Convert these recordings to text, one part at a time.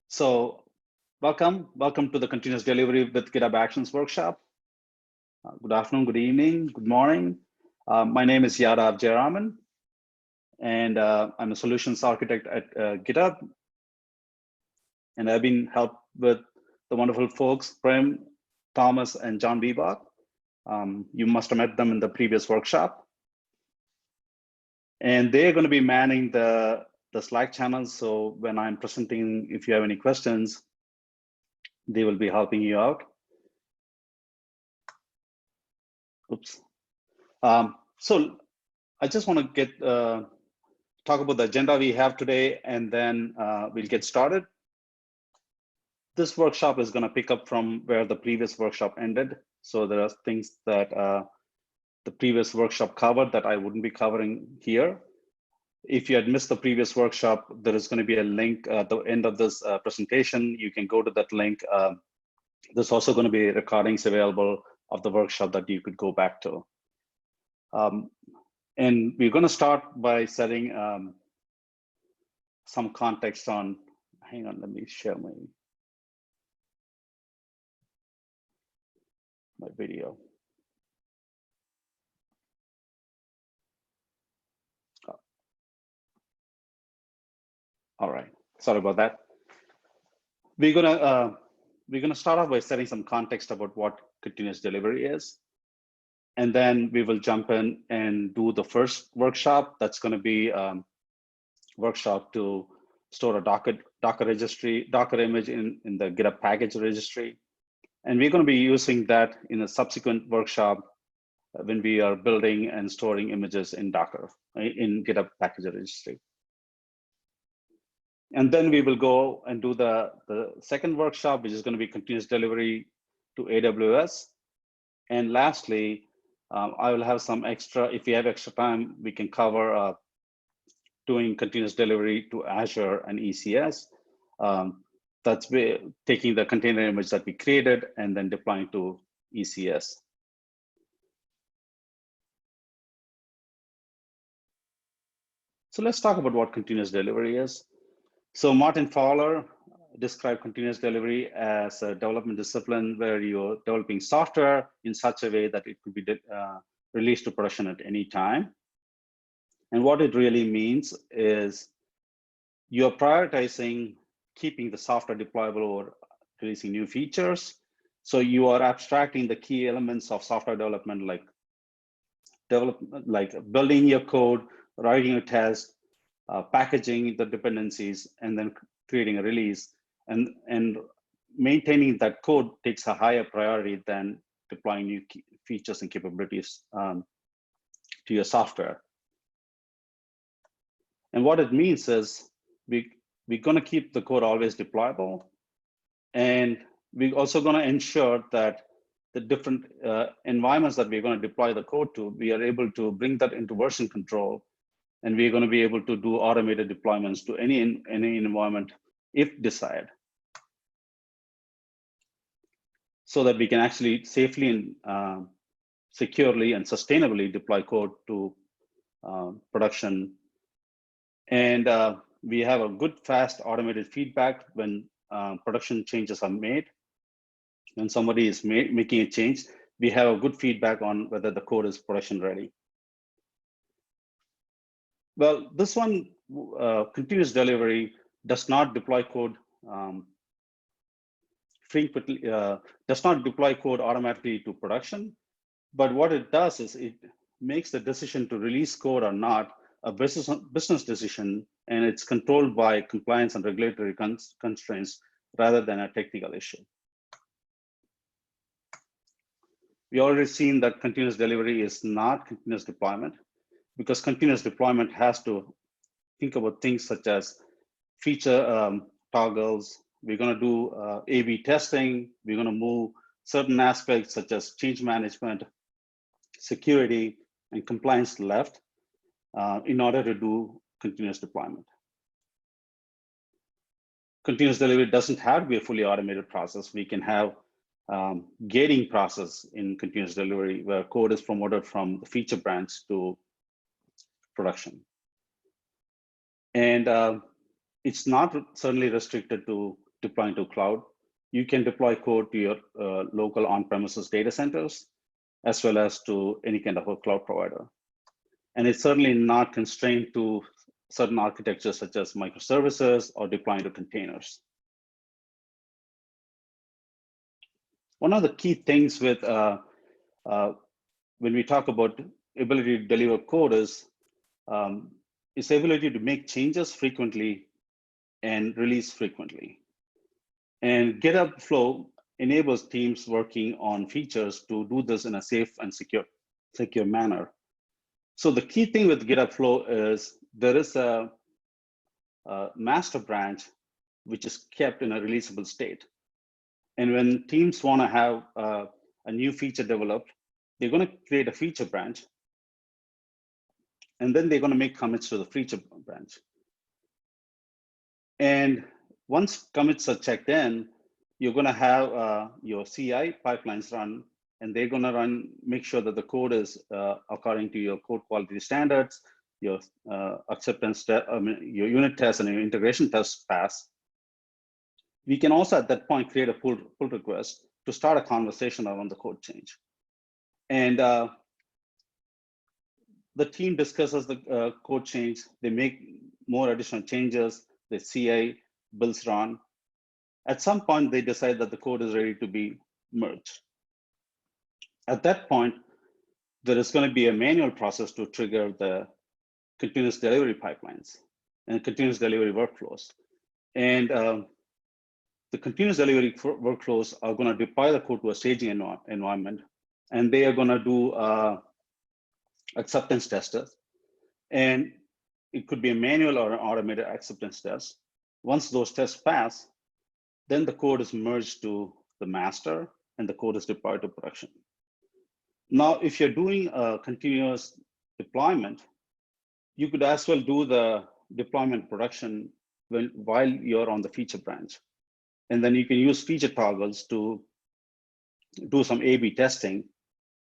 So welcome to the Continuous Delivery with GitHub Actions workshop. Good afternoon, good evening, good morning. My name is Yadav Jayaraman, and I'm a solutions architect at GitHub. And I've been helped with the wonderful folks, Prem, Thomas, and John Bebach. You must have met them in the previous workshop. And they're going to be manning the Slack channel. So when I'm presenting, if you have any questions, they will be helping you out. Oops. So I just want to get talk about the agenda we have today, and then we'll get started. This workshop is going to pick up from where the previous workshop ended. So there are things that the previous workshop covered that I wouldn't be covering here. If you had missed the previous workshop, there is going to be a link at the end of this presentation. You can go to that link. There's also going to be recordings available of the workshop that you could go back to. And we're going to start by setting some context on, hang on, let me share my video. All right, sorry about that. We're gonna start off by setting some context about what continuous delivery is, and then we will jump in and do the first workshop. That's going to be workshop to store a Docker image in the GitHub package registry, and we're going to be using that in a subsequent workshop when we are building and storing images in Docker in GitHub package registry. And then we will go and do the second workshop, which is going to be continuous delivery to AWS. And lastly, I will have some extra, if we have extra time, we can cover doing continuous delivery to Azure and ECS. That's taking the container image that we created and then deploying to ECS. So let's talk about what continuous delivery is. So Martin Fowler described continuous delivery as a development discipline where you're developing software in such a way that it could be released to production at any time. And what it really means is you're prioritizing keeping the software deployable or releasing new features. So you are abstracting the key elements of software development, like building your code, writing a test, packaging the dependencies, and then creating a release, and maintaining that code takes a higher priority than deploying new features and capabilities to your software. And what it means is we're going to keep the code always deployable, and we're also going to ensure that the different environments that we're going to deploy the code to, we are able to bring that into version control. And we're going to be able to do automated deployments to any environment if desired, so that we can actually safely and securely and sustainably deploy code to production. And we have a good, fast, automated feedback when production changes are made. When somebody is making a change, we have a good feedback on whether the code is production ready. Well, this one, continuous delivery, does not deploy code frequently, does not deploy code automatically to production. But what it does is it makes the decision to release code or not a business decision, and it's controlled by compliance and regulatory constraints rather than a technical issue. We already seen that continuous delivery is not continuous deployment, because continuous deployment has to think about things such as feature toggles. We're going to do A/B testing. We're going to move certain aspects such as change management, security, and compliance left in order to do continuous deployment. Continuous delivery doesn't have to be a fully automated process. We can have gating process in continuous delivery where code is promoted from the feature branch to production. And it's not certainly restricted to deploying to cloud. You can deploy code to your local on-premises data centers, as well as to any kind of a cloud provider. And it's certainly not constrained to certain architectures such as microservices or deploying to containers. One of the key things with when we talk about ability to deliver code is its ability to make changes frequently and release frequently. And GitHub Flow enables teams working on features to do this in a safe and secure manner. So the key thing with GitHub Flow is there is a master branch which is kept in a releasable state. And when teams want to have a new feature developed, they're going to create a feature branch, and then they're going to make commits to the feature branch. And once commits are checked in, you're going to have your CI pipelines run, and they're going to make sure that the code is according to your code quality standards, your acceptance, your unit tests and your integration tests pass. We can also at that point create a pull request to start a conversation around the code change. And the team discusses the code change, they make more additional changes, the CI builds run. At some point, they decide that the code is ready to be merged. At that point, there is going to be a manual process to trigger the continuous delivery pipelines and continuous delivery workflows. And the continuous delivery workflows are going to deploy the code to a staging environment, and they are going to do acceptance testers. And it could be a manual or an automated acceptance test. Once those tests pass, then the code is merged to the master and the code is deployed to production. Now, if you're doing a continuous deployment, you could as well do the deployment production while you're on the feature branch. And then you can use feature toggles to do some A/B testing.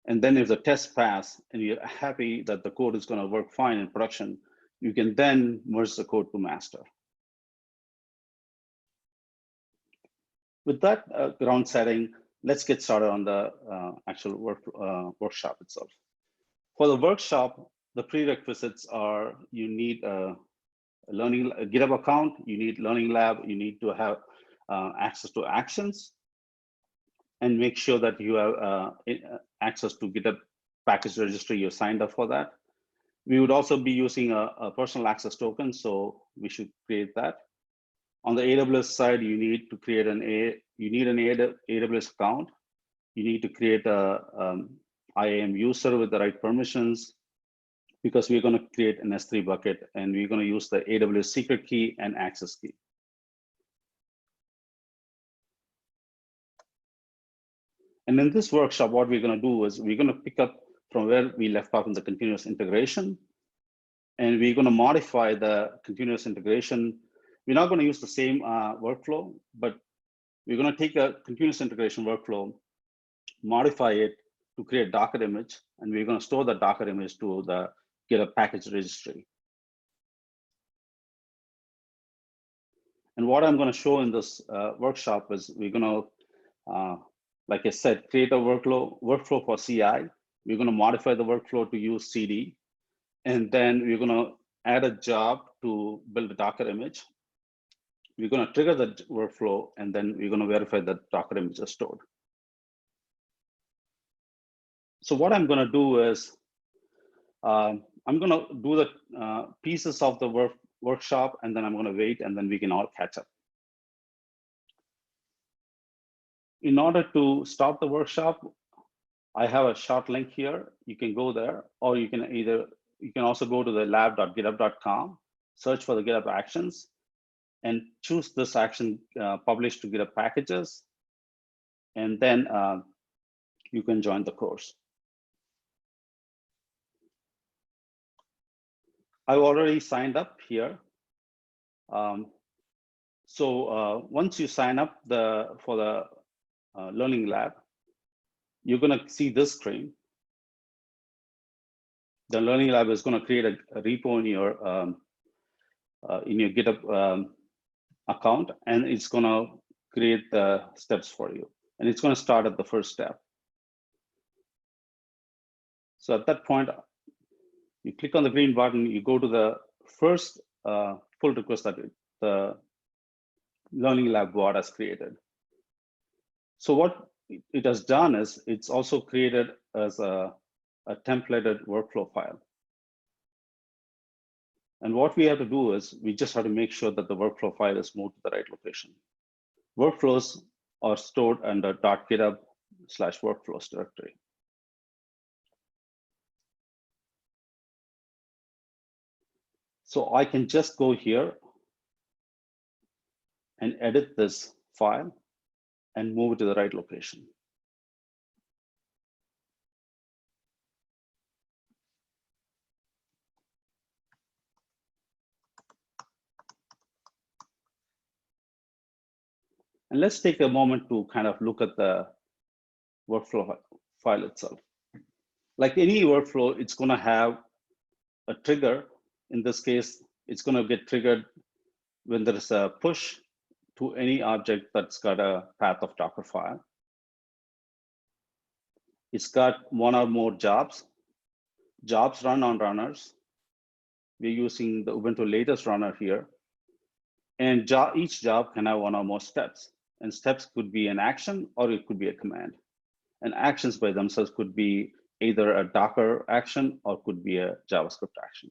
And then if the tests pass and you're happy that the code is going to work fine in production, you can then merge the code to master. With that ground setting, let's get started on the actual workshop itself. For the workshop, the prerequisites are you need a GitHub account, you need Learning Lab, you need to have access to Actions, and make sure that you have access to GitHub package registry, you're signed up for that. We would also be using a personal access token, so we should create that. On the AWS side, you need to create an AWS account. You need to create a IAM user with the right permissions, because we're going to create an S3 bucket and we're going to use the AWS secret key and access key. And in this workshop, what we're going to do is we're going to pick up from where we left off in the continuous integration, and we're going to modify the continuous integration. We're not going to use the same workflow, but we're going to take a continuous integration workflow, modify it to create a Docker image, and we're going to store the Docker image to the GitHub package registry. And what I'm going to show in this workshop is we're going to, like I said, create a workflow for CI. We're going to modify the workflow to use CD. And then we're going to add a job to build a Docker image. We're going to trigger the workflow, and then we're going to verify that Docker image is stored. So what I'm going to do is I'm going to do the pieces of the workshop, and then I'm going to wait, and then we can all catch up. In order to start the workshop, I have a short link here. You can go there, or you can also go to the lab.github.com, search for the GitHub Actions, and choose this action, publish to GitHub packages, and then you can join the course. I've already signed up here. Once you sign up for the Learning Lab, you're going to see this screen. The Learning Lab is going to create a repo in your GitHub account, and it's going to create the steps for you. And it's going to start at the first step. So at that point, you click on the green button, you go to the first pull request that the Learning Lab bot has created. So what it has done is it's also created as a templated workflow file. And what we have to do is we just have to make sure that the workflow file is moved to the right location. Workflows are stored under .github/workflows directory. So I can just go here and edit this file and move it to the right location. And let's take a moment to kind of look at the workflow file itself. Like any workflow, it's going to have a trigger. In this case, it's going to get triggered when there is a push to any object that's got a path of Docker file. It's got one or more jobs. Jobs run on runners. We're using the Ubuntu latest runner here. And each job can have one or more steps. And steps could be an action or it could be a command. And actions by themselves could be either a Docker action or could be a JavaScript action.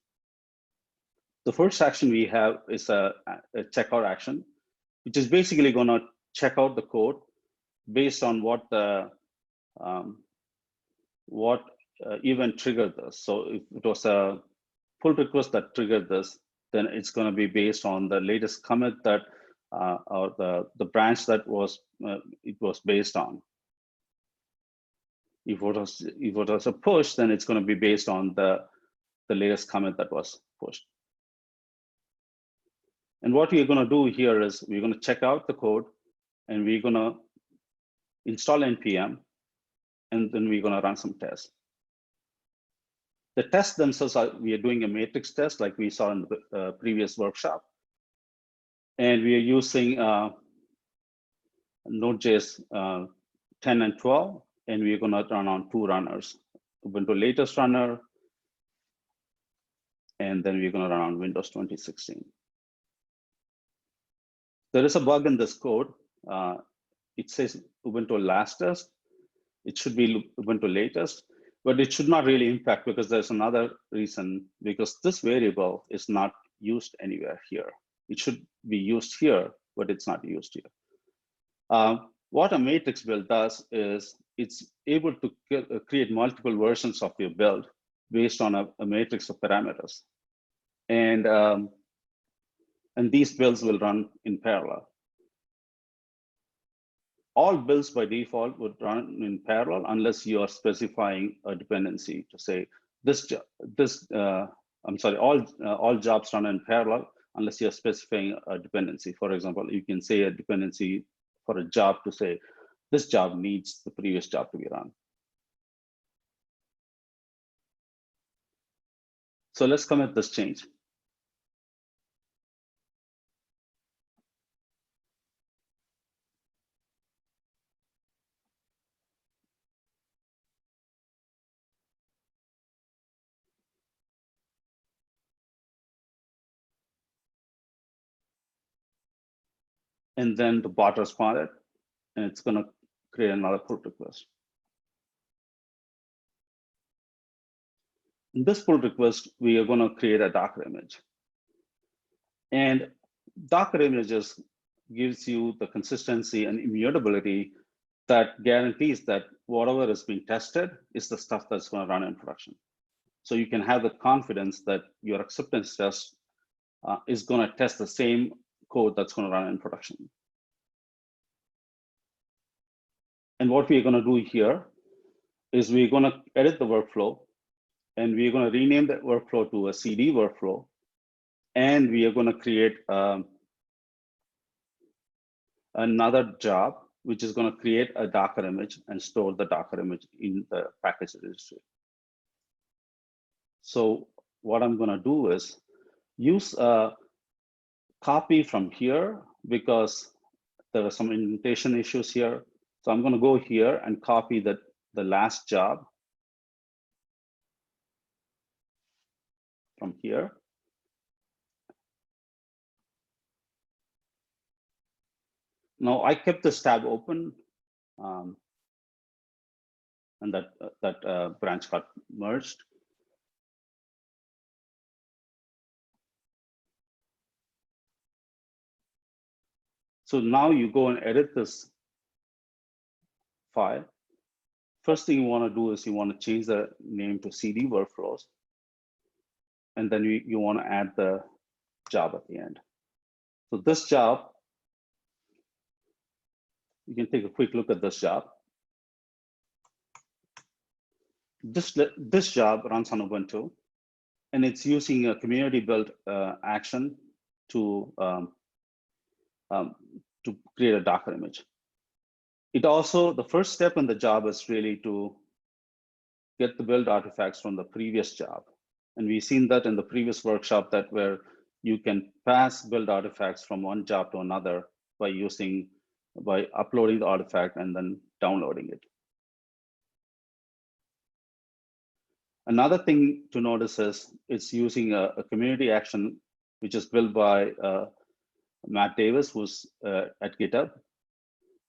The first action we have is a checkout action, which is basically going to check out the code based on what the event triggered this. So if it was a pull request that triggered this, then it's going to be based on the latest commit that or the branch that it was based on. If it was a push, then it's going to be based on the latest commit that was pushed. And what we're going to do here is we're going to check out the code and we're going to install npm, and then we're going to run some tests. The tests themselves we are doing a matrix test like we saw in the previous workshop. And we are using Node.js 10 and 12, and we're going to run on 2 runners, Ubuntu latest runner, and then we're going to run on Windows 2016. There is a bug in this code. It says Ubuntu latest. It should be Ubuntu latest, but it should not really impact because there's another reason, because this variable is not used anywhere here. It should be used here, but it's not used here. What a matrix build does is it's able to create multiple versions of your build based on a matrix of parameters. And these builds will run in parallel. All builds by default would run in parallel unless you are specifying a dependency to say all jobs run in parallel unless you're specifying a dependency. For example, you can say a dependency for a job to say this job needs the previous job to be run. So let's commit this change. And then the bot responded, and it's going to create another pull request. In this pull request, we are going to create a Docker image. And Docker images gives you the consistency and immutability that guarantees that whatever is being tested is the stuff that's going to run in production. So you can have the confidence that your acceptance test is going to test the same code that's going to run in production. And what we're going to do here is we're going to edit the workflow, and we're going to rename that workflow to a CD workflow, and we are going to create another job, which is going to create a Docker image and store the Docker image in the package registry. So what I'm going to do is use copy from here because there are some indentation issues here. So I'm going to go here and copy the last job from here. Now I kept this tab open, and that branch got merged. So now you go and edit this file. First thing you want to do is you want to change the name to CD workflows. And then you want to add the job at the end. So this job, you can take a quick look at this job. This job runs on Ubuntu, and it's using a community-built action to create a Docker image. It also, the first step in the job is really to get the build artifacts from the previous job. And we've seen that in the previous workshop that where you can pass build artifacts from one job to another by uploading the artifact and then downloading it. Another thing to notice is it's using a community action, which is built by Matt Davis, who's at GitHub.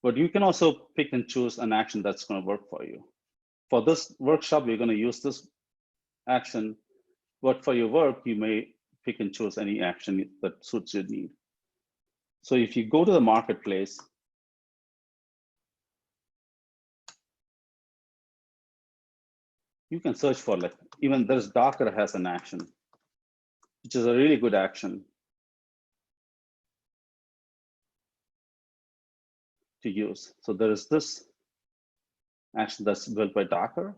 But you can also pick and choose an action that's going to work for you. For this workshop, we're going to use this action, but for your work, you may pick and choose any action that suits your need. So if you go to the marketplace, you can search for, like, even there's Docker has an action, which is a really good action to use. So there is this action that's built by Docker,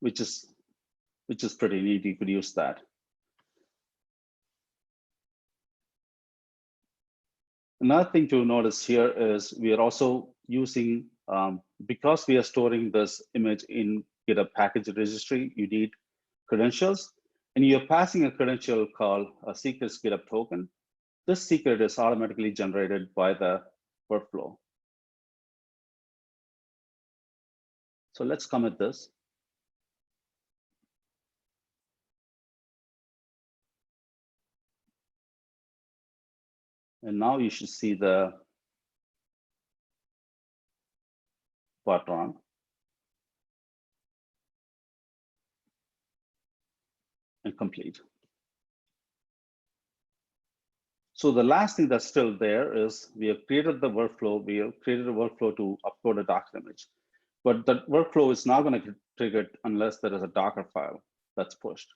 which is pretty neat. You could use that. Another thing to notice here is we are also using, because we are storing this image in GitHub package registry, you need credentials, and you're passing a credential called a secrets GitHub token. This secret is automatically generated by the workflow. So let's commit this. And now you should see the bot run. And complete. So the last thing that's still there is we have created the workflow. We have created a workflow to upload a Docker image. But that workflow is not going to get triggered unless there is a Docker file that's pushed.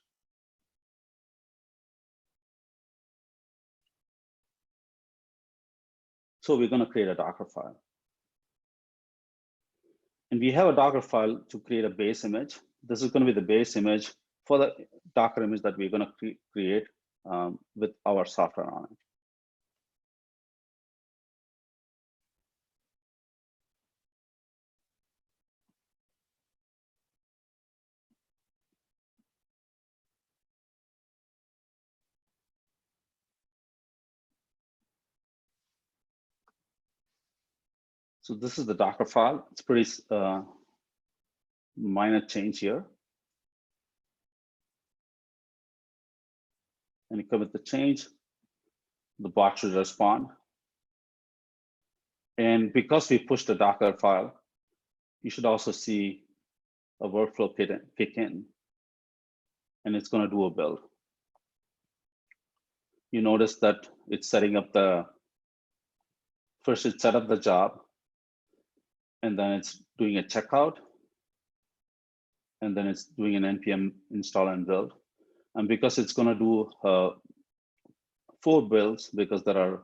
So we're going to create a Docker file. And we have a Docker file to create a base image. This is going to be the base image for the Docker image that we're going to create with our software on it. So this is the Docker file. It's pretty minor change here. And you commit the change, the bot should respond. And because we pushed the Docker file, you should also see a workflow kick in, and it's going to do a build. You notice that it's setting up first it set up the job, and then it's doing a checkout, and then it's doing an npm install and build. And because it's going to do 4 builds, because there are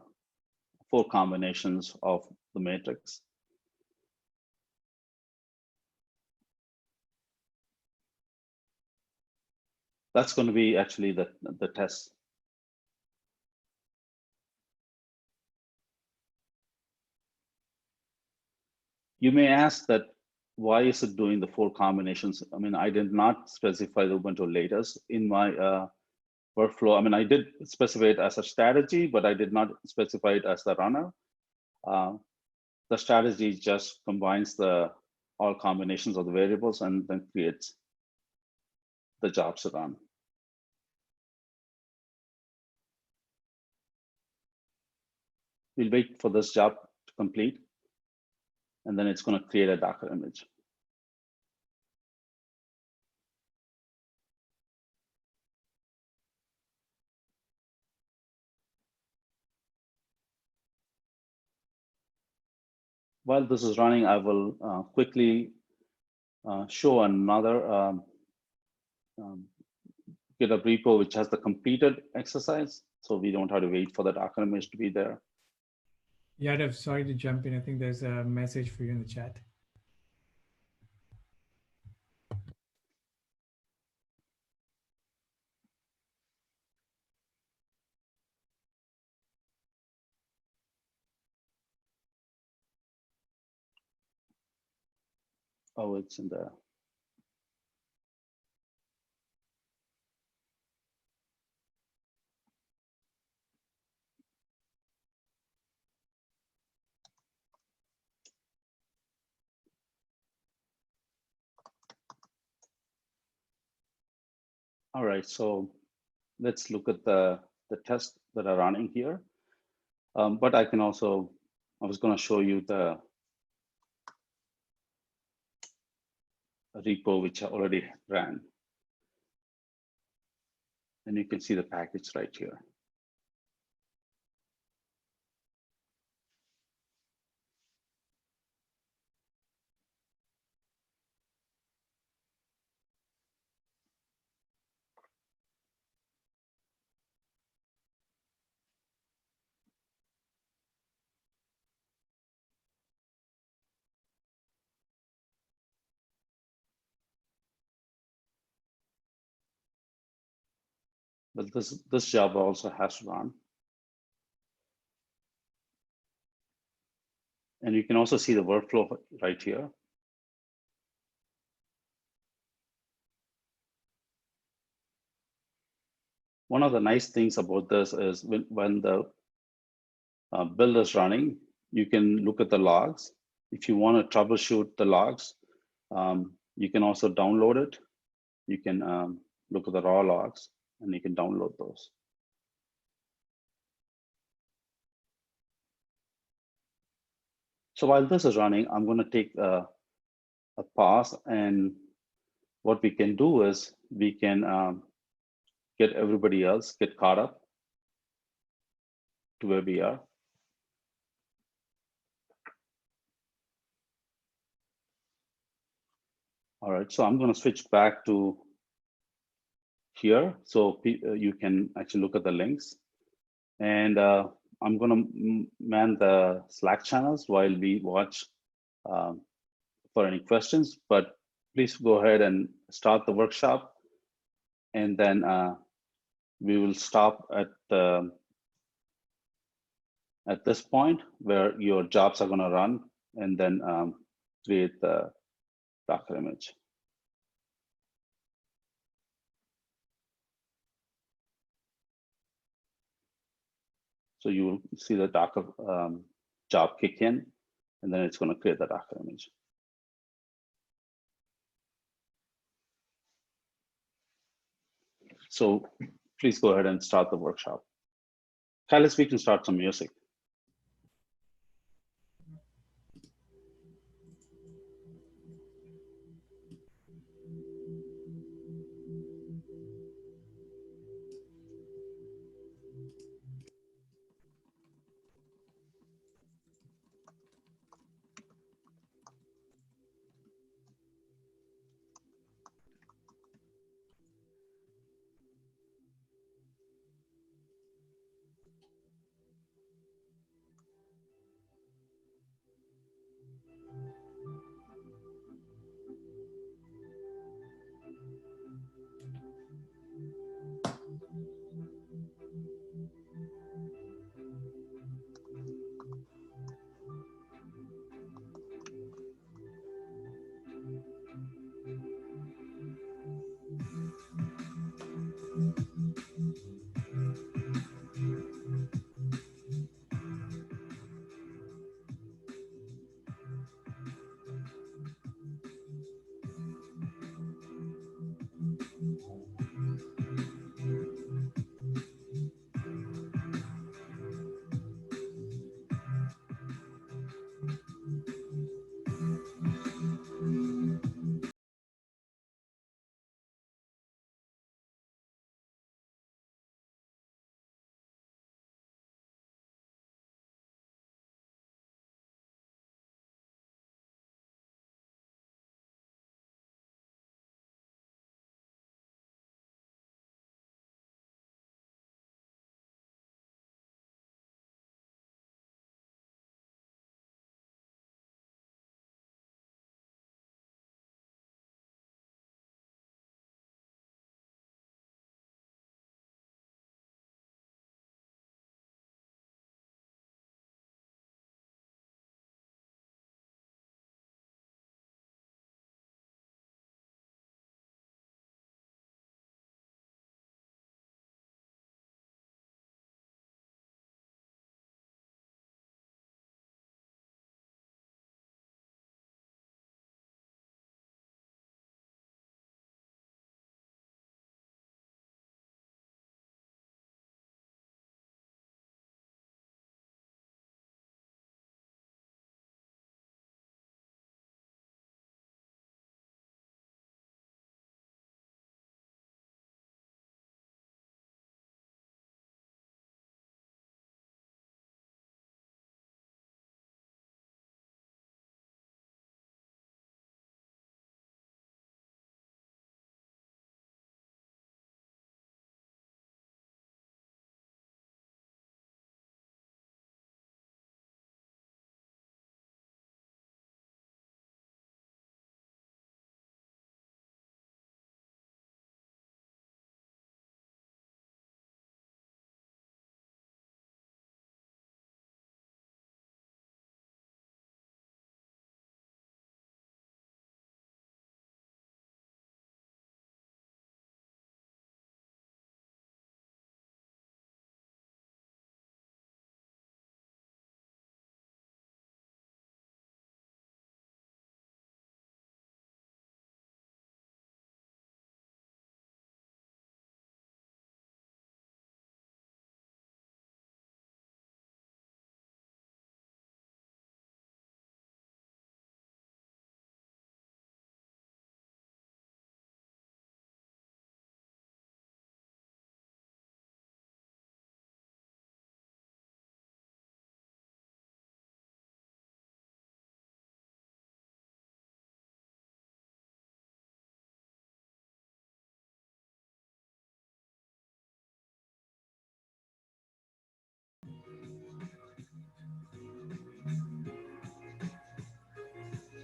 4 combinations of the matrix. That's going to be actually the test. You may ask that, why is it doing the 4 combinations? I mean, I did not specify the Ubuntu latest in my workflow. I mean, I did specify it as a strategy, but I did not specify it as the runner. The strategy just combines all combinations of the variables and then creates the jobs to run. We'll wait for this job to complete, and then it's going to create a Docker image. While this is running, I will quickly show another GitHub repo which has the completed exercise, so we don't have to wait for the Docker image to be there. Yadav, sorry to jump in. I think there's a message for you in the chat. Oh, it's in there. All right, so let's look at the tests that are running here. But I was going to show you the repo which I already ran. And you can see the package right here. But this job also has to run. And you can also see the workflow right here. One of the nice things about this is when the build is running, you can look at the logs. If you want to troubleshoot the logs, you can also download it. You can look at the raw logs and you can download those. So while this is running, I'm going to take a pause, and what we can do is we can get everybody else get caught up to where we are. All right, so I'm going to switch back to here so you can actually look at the links. And I'm going to man the Slack channels while we watch for any questions, but please go ahead and start the workshop. And then we will stop at this point where your jobs are going to run, and then create the Docker image. So you will see the Docker job kick in, and then it's going to create the Docker image. So please go ahead and start the workshop. Kailas, we can start some music.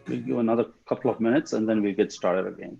We'll give another couple of minutes and then we get started again.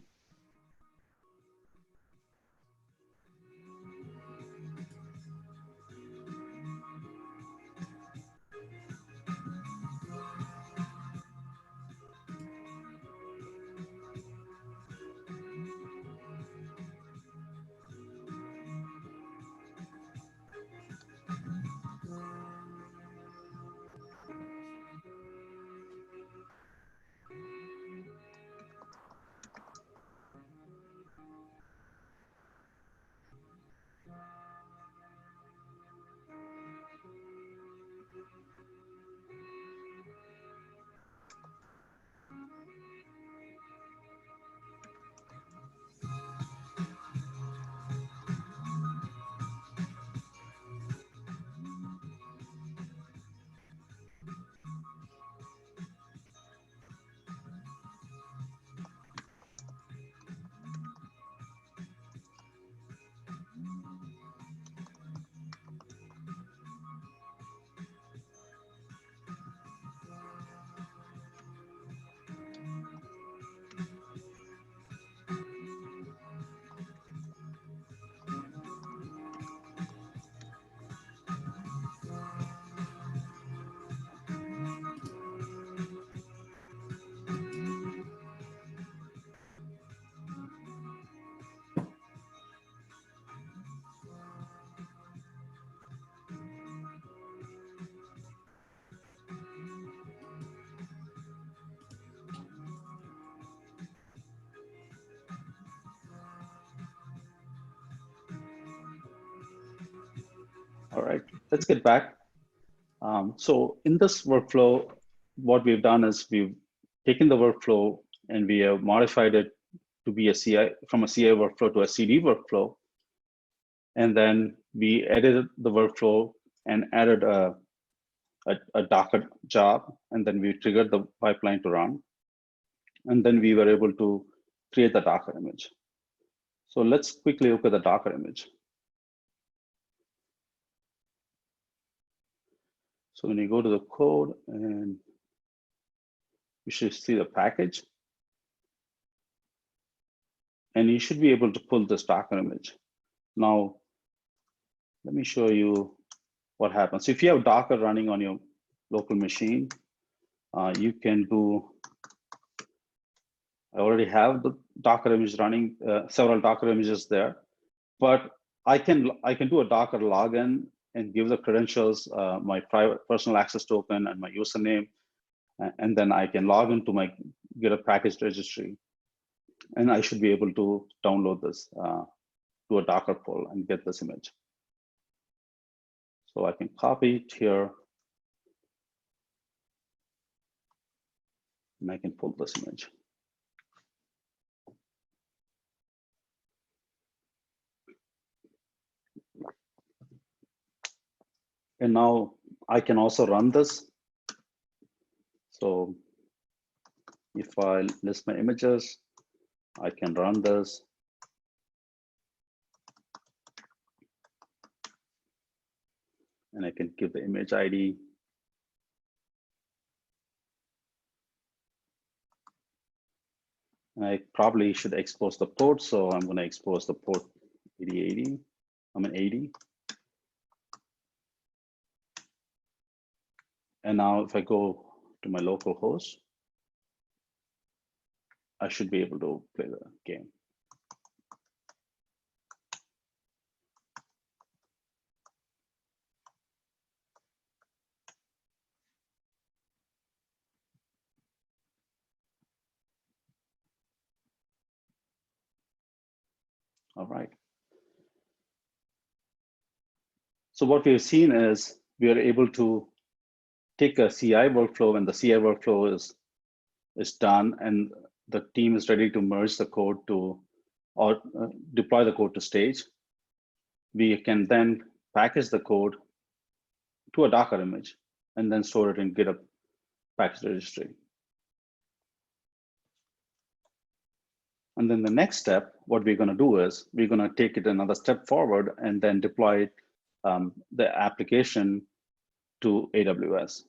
All right, let's get back. So in this workflow, what we've done is we've taken the workflow and we have modified it to be a CI, from a CI workflow to a CD workflow. And then we edited the workflow and added a Docker job, and then we triggered the pipeline to run. And then we were able to create the Docker image. So let's quickly look at the Docker image. So when you go to the code, and you should see the package, and you should be able to pull this Docker image. Now, let me show you what happens. If you have Docker running on your local machine, you can do, I already have the Docker image running, several Docker images there, but I can do a Docker login and give the credentials, my private personal access token and my username, and then I can log into my GitHub package registry, and I should be able to download this to a Docker pull and get this image. So I can copy it here, and I can pull this image. And now I can also run this. So if I list my images, I can run this. And I can give the image ID. And I probably should expose the port. So I'm going to expose the port 8080. I'm an 80. And now if I go to my local host, I should be able to play the game. All right. So what we've seen is we are able to take a CI workflow, and the CI workflow is done, and the team is ready to merge the code to, or deploy the code to stage. We can then package the code to a Docker image and then store it in GitHub package registry. And then the next step, what we're going to do is we're going to take it another step forward and then deploy the application to AWS.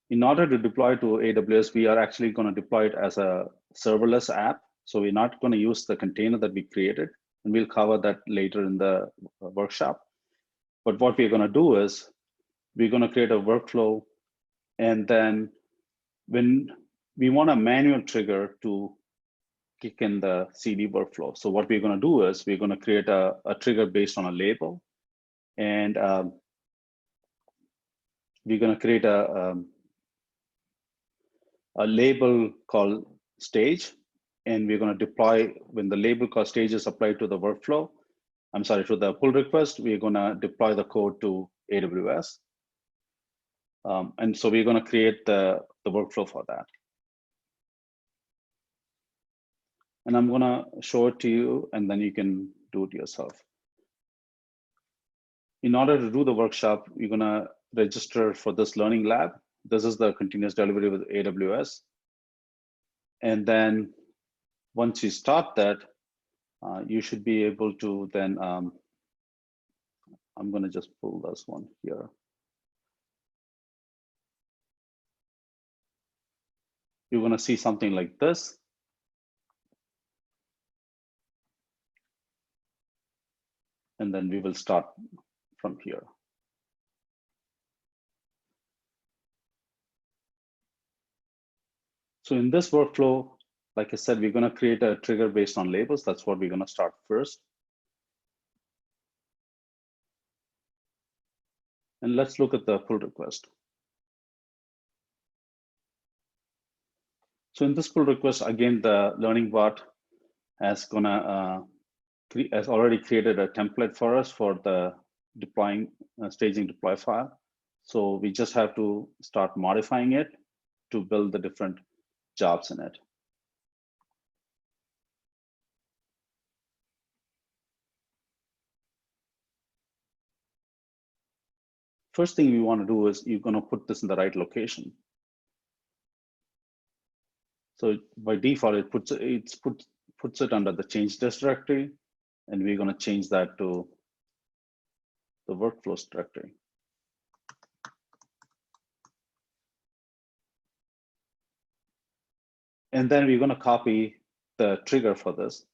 In order to deploy to AWS, we are actually going to deploy it as a serverless app. So we're not going to use the container that we created, and we'll cover that later in the workshop. But what we're going to do is we're going to create a workflow, and then when we want a manual trigger to kick in the CD workflow. So what we're going to do is we're going to create a trigger based on a label, and we're going to create a label called stage, and we're going to deploy when the label called stage is applied to the workflow. I'm sorry, to the pull request, we're going to deploy the code to AWS. And so we're going to create the workflow for that. And I'm going to show it to you, and then you can do it yourself. In order to do the workshop, you're going to register for this learning lab. This is the continuous delivery with AWS. And then once you start that, you should be able to then, I'm going to just pull this one here. You're going to see something like this. And then we will start from here. So in this workflow, like I said, we're going to create a trigger based on labels. That's what we're going to start first. And let's look at the pull request. So in this pull request, again, the learning bot has already created a template for us for the deploying staging deploy file. So we just have to start modifying it to build the different jobs in it. First thing we want to do is you're going to put this in the right location. So by default, it puts it under the change this directory, and we're going to change that to the workflows directory. And then we're going to copy the trigger for this.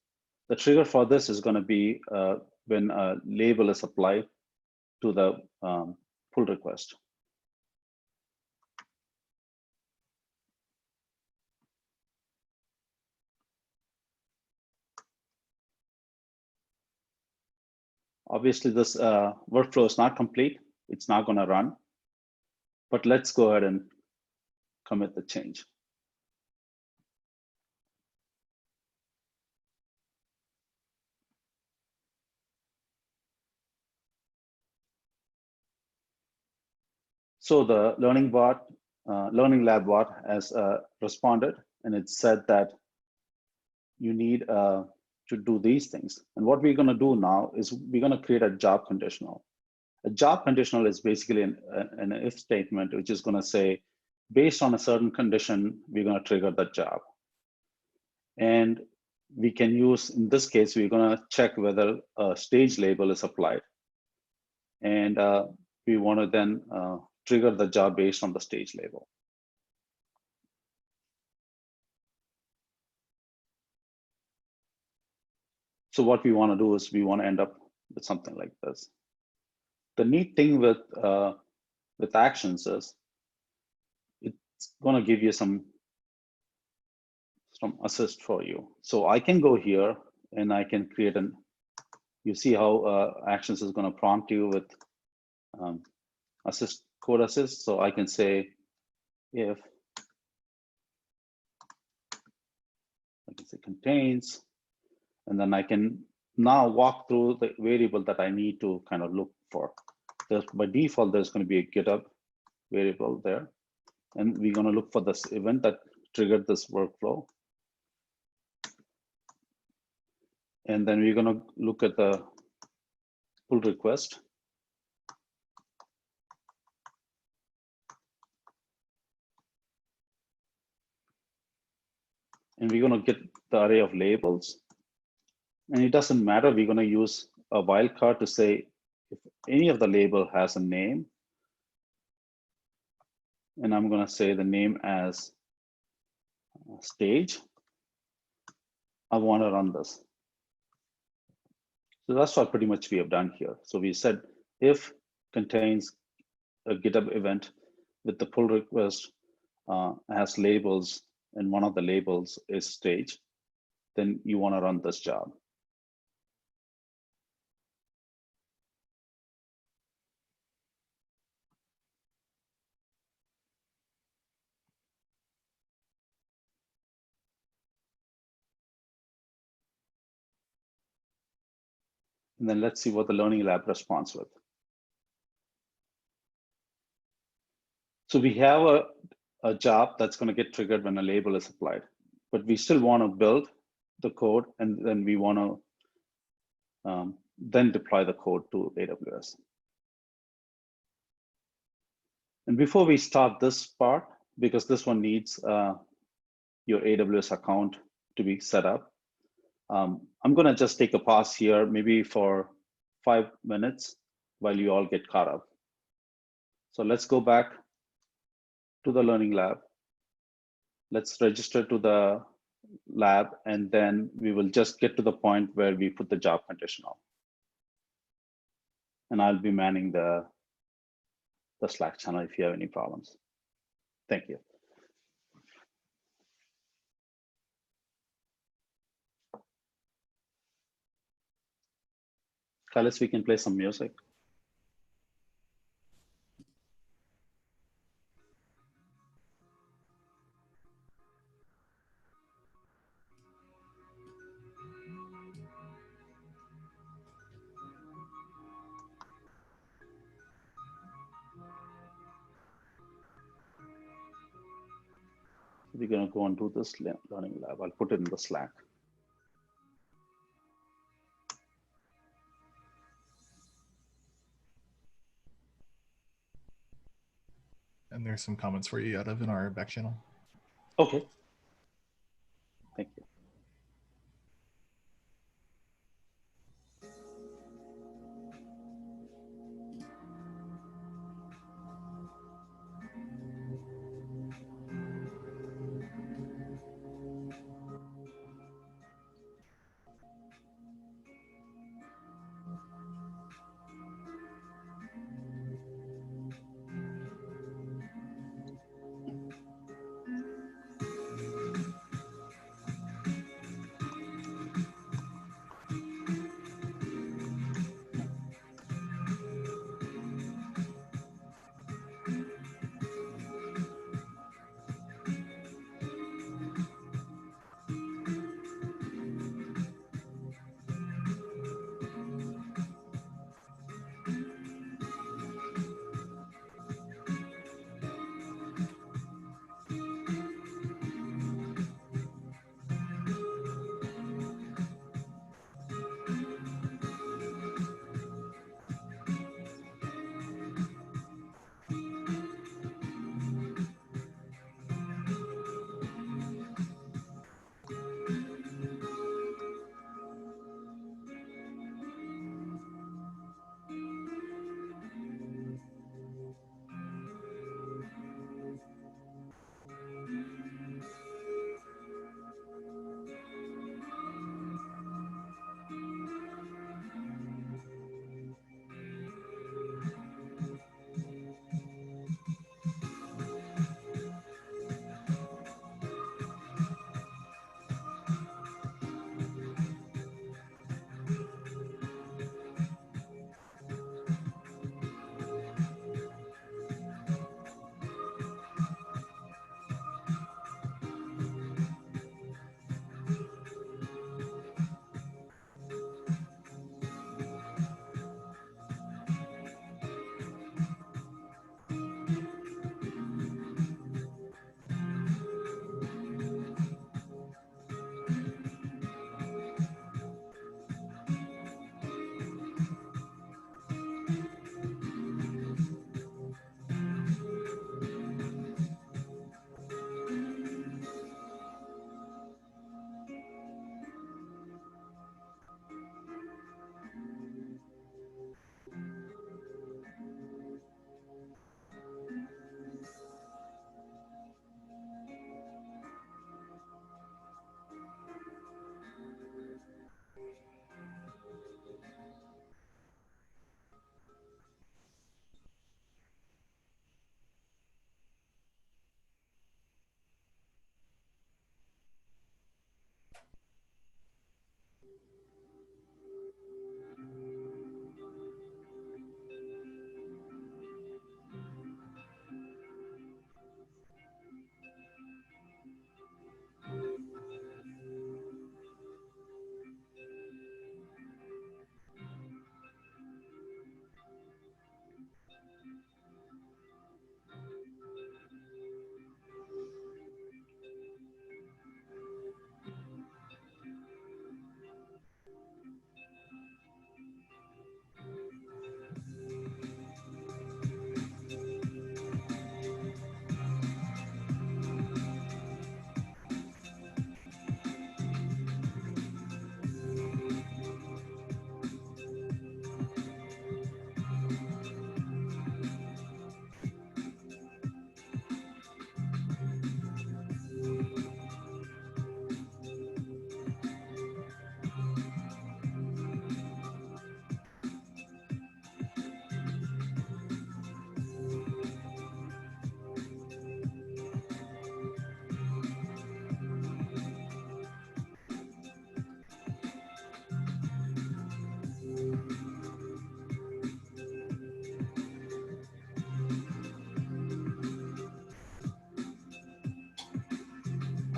The trigger for this is going to be when a label is applied to the pull request. Obviously, this workflow is not complete. It's not going to run. But let's go ahead and commit the change. So the learning lab bot has responded, and it said that you need to do these things. And what we're going to do now is we're going to create a job conditional. A job conditional is basically an if statement, which is going to say, based on a certain condition, we're going to trigger that job. And we can use, in this case, we're going to check whether a stage label is applied. And we want to then trigger the job based on the stage label. So what we want to do is we want to end up with something like this. The neat thing with actions is it's going to give you some assist for you. So I can go here and I can create an, you see how actions is going to prompt you with code assist. So I can say if, I can say contains, and then I can now walk through the variable that I need to kind of look for. By default, there's going to be a GitHub variable there. And we're going to look for this event that triggered this workflow. And then we're going to look at the pull request. And we're going to get the array of labels. And it doesn't matter, we're going to use a wildcard to say if any of the label has a name, and I'm going to say the name as stage. I want to run this. So that's what pretty much we have done here. So we said if contains a GitHub event with the pull request has labels, and one of the labels is stage, then you want to run this job. And then let's see what the Learning Lab responds with. So we have a job that's going to get triggered when a label is applied, but we still want to build the code, and then we want to then deploy the code to AWS. And before we start this part, because this one needs your AWS account to be set up, I'm going to just take a pause here, maybe for 5 minutes while you all get caught up. So let's go back to the Learning Lab. Let's register to the lab, and then we will just get to the point where we put the job conditional. And I'll be manning the Slack channel if you have any problems. Thank you. Kailas, we can play some music. We're going to go and do this Learning Lab. I'll put it in the Slack. And there's some comments for you out of in our back channel. Okay. Thank you.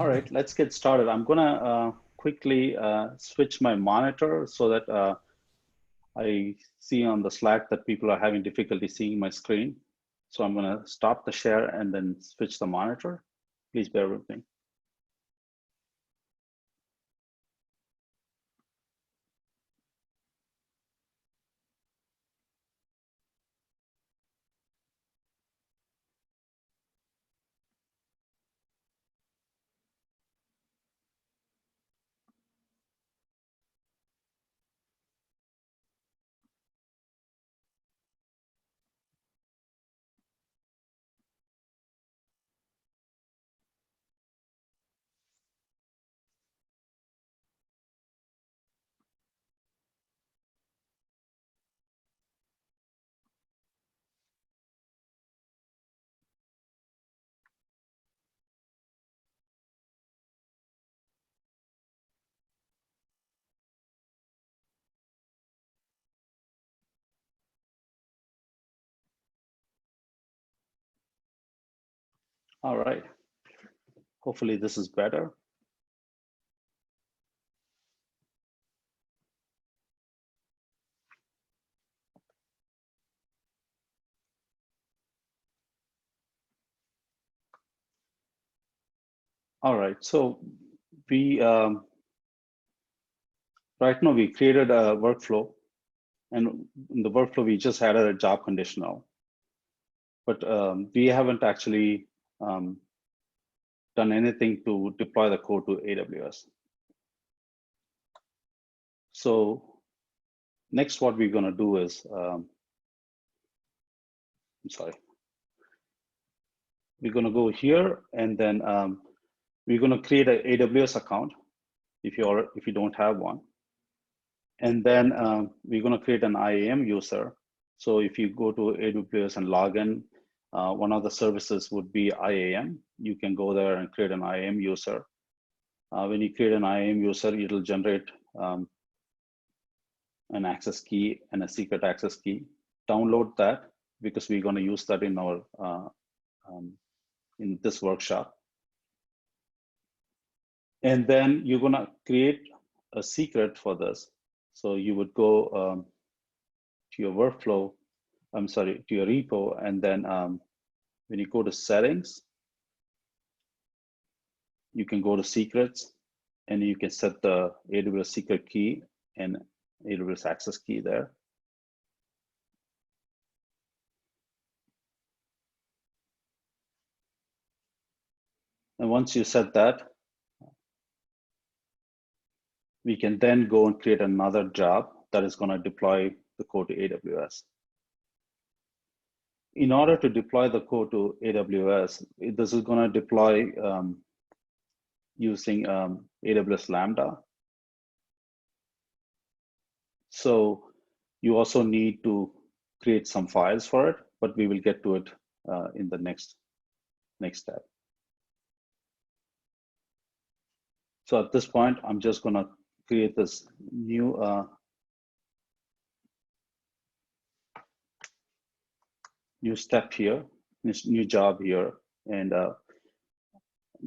All right, let's get started. I'm gonna quickly switch my monitor so that I see on the Slack that people are having difficulty seeing my screen. So I'm gonna stop the share and then switch the monitor. Please bear with me. All right. Hopefully this is better. All right, so we right now we created a workflow, and in the workflow we just added a job conditional, but we haven't actually done anything to deploy the code to AWS. So next, what we're going to do is, I'm sorry, we're going to go here, and then we're going to create an AWS account if you don't have one, and then we're going to create an IAM user. So if you go to AWS and log in, one of the services would be IAM. You can go there and create an IAM user. When you create an IAM user, it'll generate an access key and a secret access key. Download that because we're going to use that in our in this workshop. And then you're going to create a secret for this. So you would go to your workflow, to your repo, and then when you go to settings, you can go to secrets, and you can set the AWS secret key and AWS access key there. And once you set that, we can then go and create another job that is going to deploy the code to AWS. In order to deploy the code to AWS, this is going to deploy using AWS Lambda. So you also need to create some files for it, but we will get to it in the next step. So at this point, I'm just going to create this new step here, this new job here, and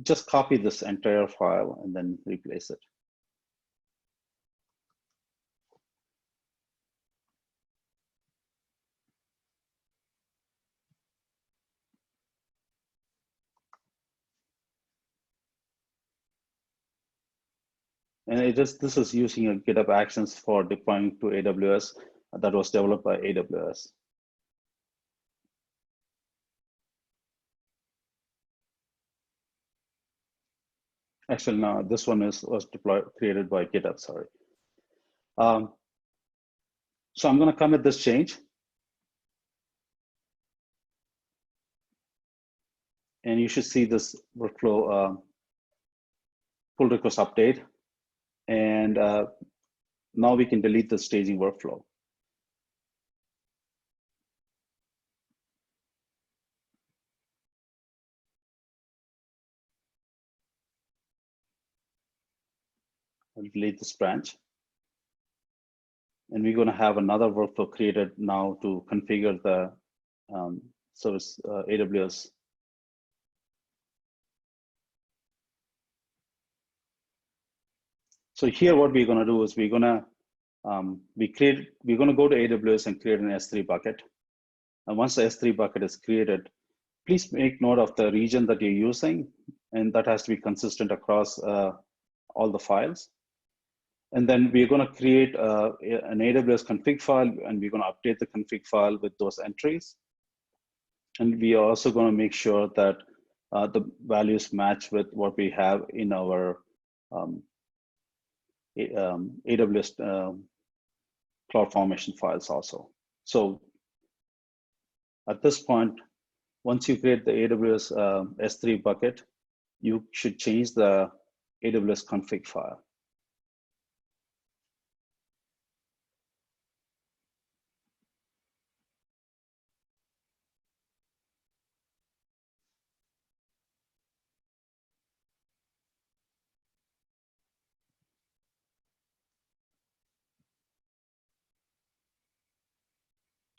just copy this entire file and then replace it. And this is using a GitHub Actions for deploying to AWS that was developed by AWS. Actually, no, this one was created by GitHub, sorry. So I'm going to commit this change. And you should see this workflow pull request update. And now we can delete the staging workflow. I'll delete this branch. And we're going to have another workflow created now to configure the service AWS. So here, what we're going to do is we're going to go to AWS and create an S3 bucket. And once the S3 bucket is created, please make note of the region that you're using, and that has to be consistent across all the files. And then we're going to create an AWS config file, and we're going to update the config file with those entries. And we are also going to make sure that the values match with what we have in our AWS CloudFormation files also. So at this point, once you create the AWS S3 bucket, you should change the AWS config file.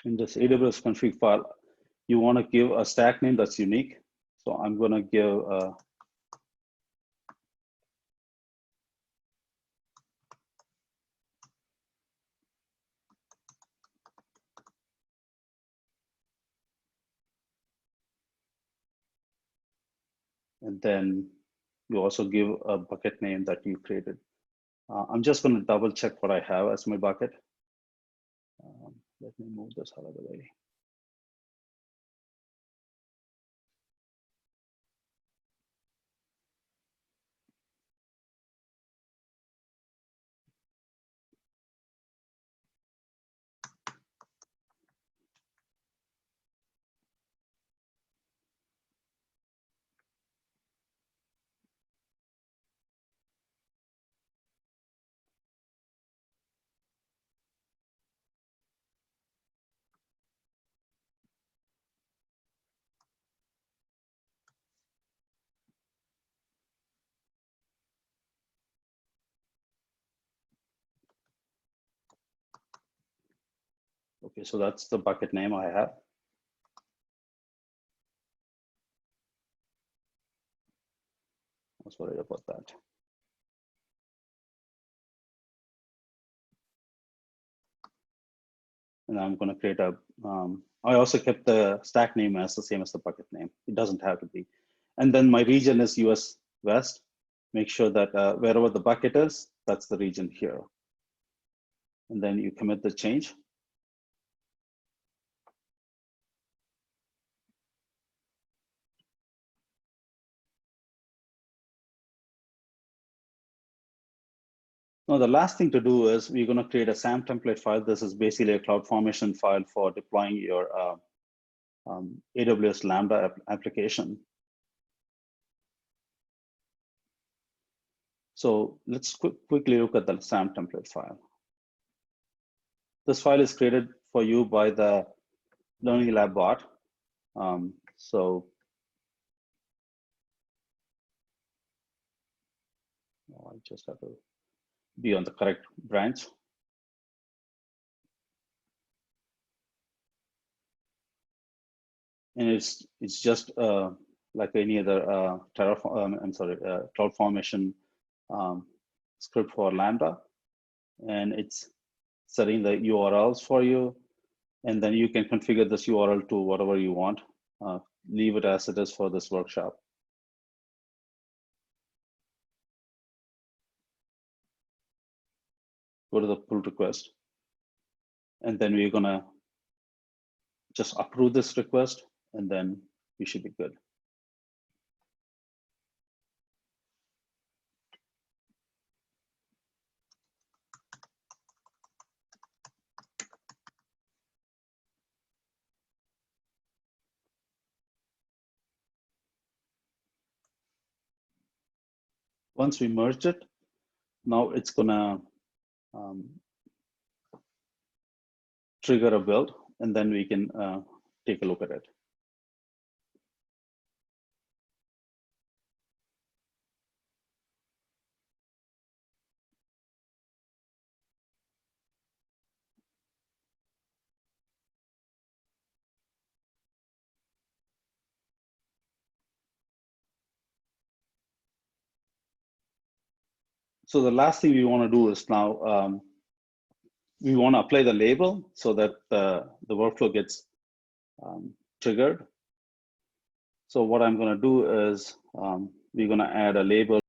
In this AWS config file, you want to give a stack name that's unique. So I'm going to give and then you also give a bucket name that you created. I'm just going to double check what I have as my bucket. Let me move this out of the way. Okay, so that's the bucket name I have. I was worried about that. And I'm going to create a, I also kept the stack name as the same as the bucket name. It doesn't have to be. And then my region is US West. Make sure that wherever the bucket is, that's the region here. And then you commit the change. Now, the last thing to do is we're going to create a SAM template file. This is basically a CloudFormation file for deploying your AWS Lambda application. So let's quickly look at the SAM template file. This file is created for you by the Learning Lab bot. So I just have to be on the correct branch. And it's just like any other CloudFormation script for Lambda, and it's setting the URLs for you, and then you can configure this URL to whatever you want. Leave it as it is for this workshop. Go to the pull request, and then we're gonna just approve this request, and then we should be good. Once we merge it, now it's gonna trigger a build, and then we can take a look at it. So the last thing we want to do is now we want to apply the label so that the workflow gets triggered. So what I'm going to do is we're going to add a label.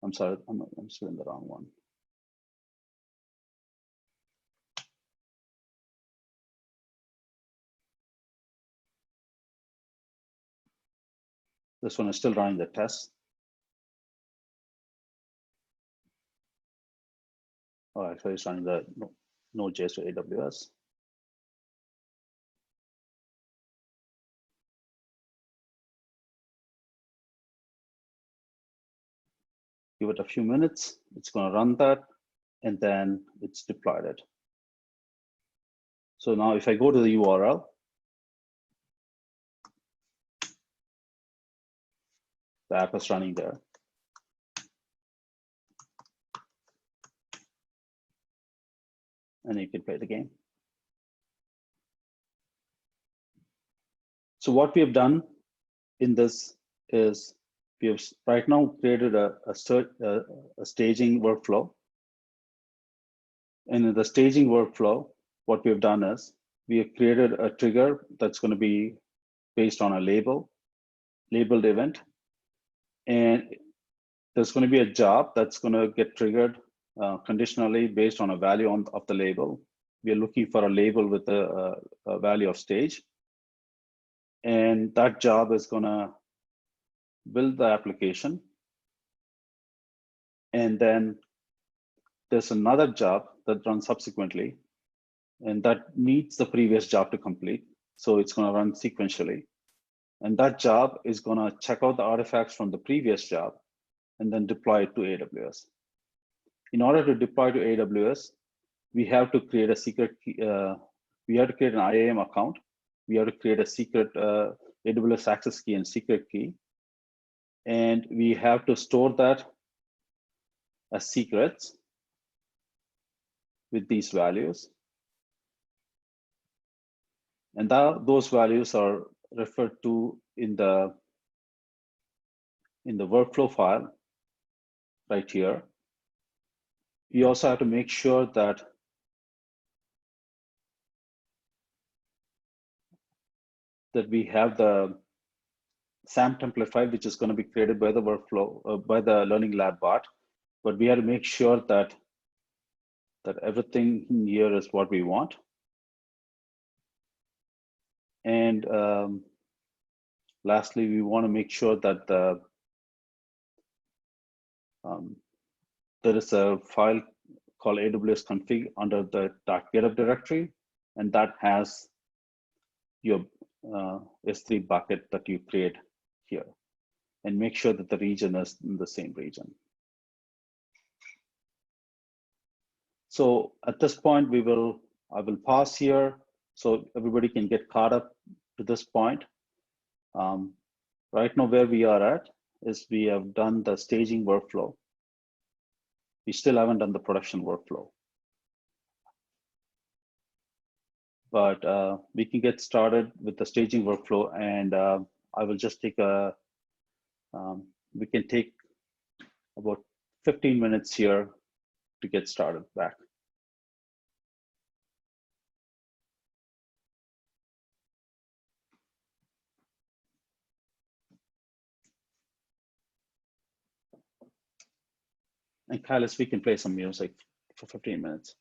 I'm sorry, I'm still in the wrong one. This one is still running the test. Oh, actually, it's running the Node.js to AWS. Give it a few minutes. It's going to run that, and then it's deployed it. So now if I go to the URL, the app is running there. And you can play the game. So what we have done in this is we have right now created a staging workflow. And in the staging workflow, what we've done is we have created a trigger that's going to be based on a labeled event. And there's going to be a job that's going to get triggered conditionally based on a value of the label. We are looking for a label with a value of stage. And that job is going to build the application. And then there's another job that runs subsequently, and that needs the previous job to complete. So it's going to run sequentially. And that job is going to check out the artifacts from the previous job and then deploy it to AWS. In order to deploy to AWS, we have to create a secret key. We have to create an IAM account. We have to create a secret AWS access key and secret key. And we have to store that as secrets. with these values. And those values are referred to in the workflow file right here. You also have to make sure that we have the SAM template file, which is going to be created by the workflow, by the Learning Lab bot. But we have to make sure that everything here is what we want. And lastly, we want to make sure that there is a file called AWS config under the .github directory, and that has your S3 bucket that you create here. And make sure that the region is in the same region. So at this point, I will pause here so everybody can get caught up to this point. Right now, where we are at is we have done the staging workflow. We still haven't done the production workflow. But we can get started with the staging workflow, and I will just take we can take about 15 minutes here to get started back. And Kailas, we can play some music for 15 minutes.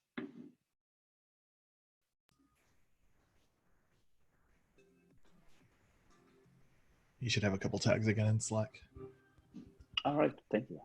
You should have a couple tags again in Slack. All right, thank you.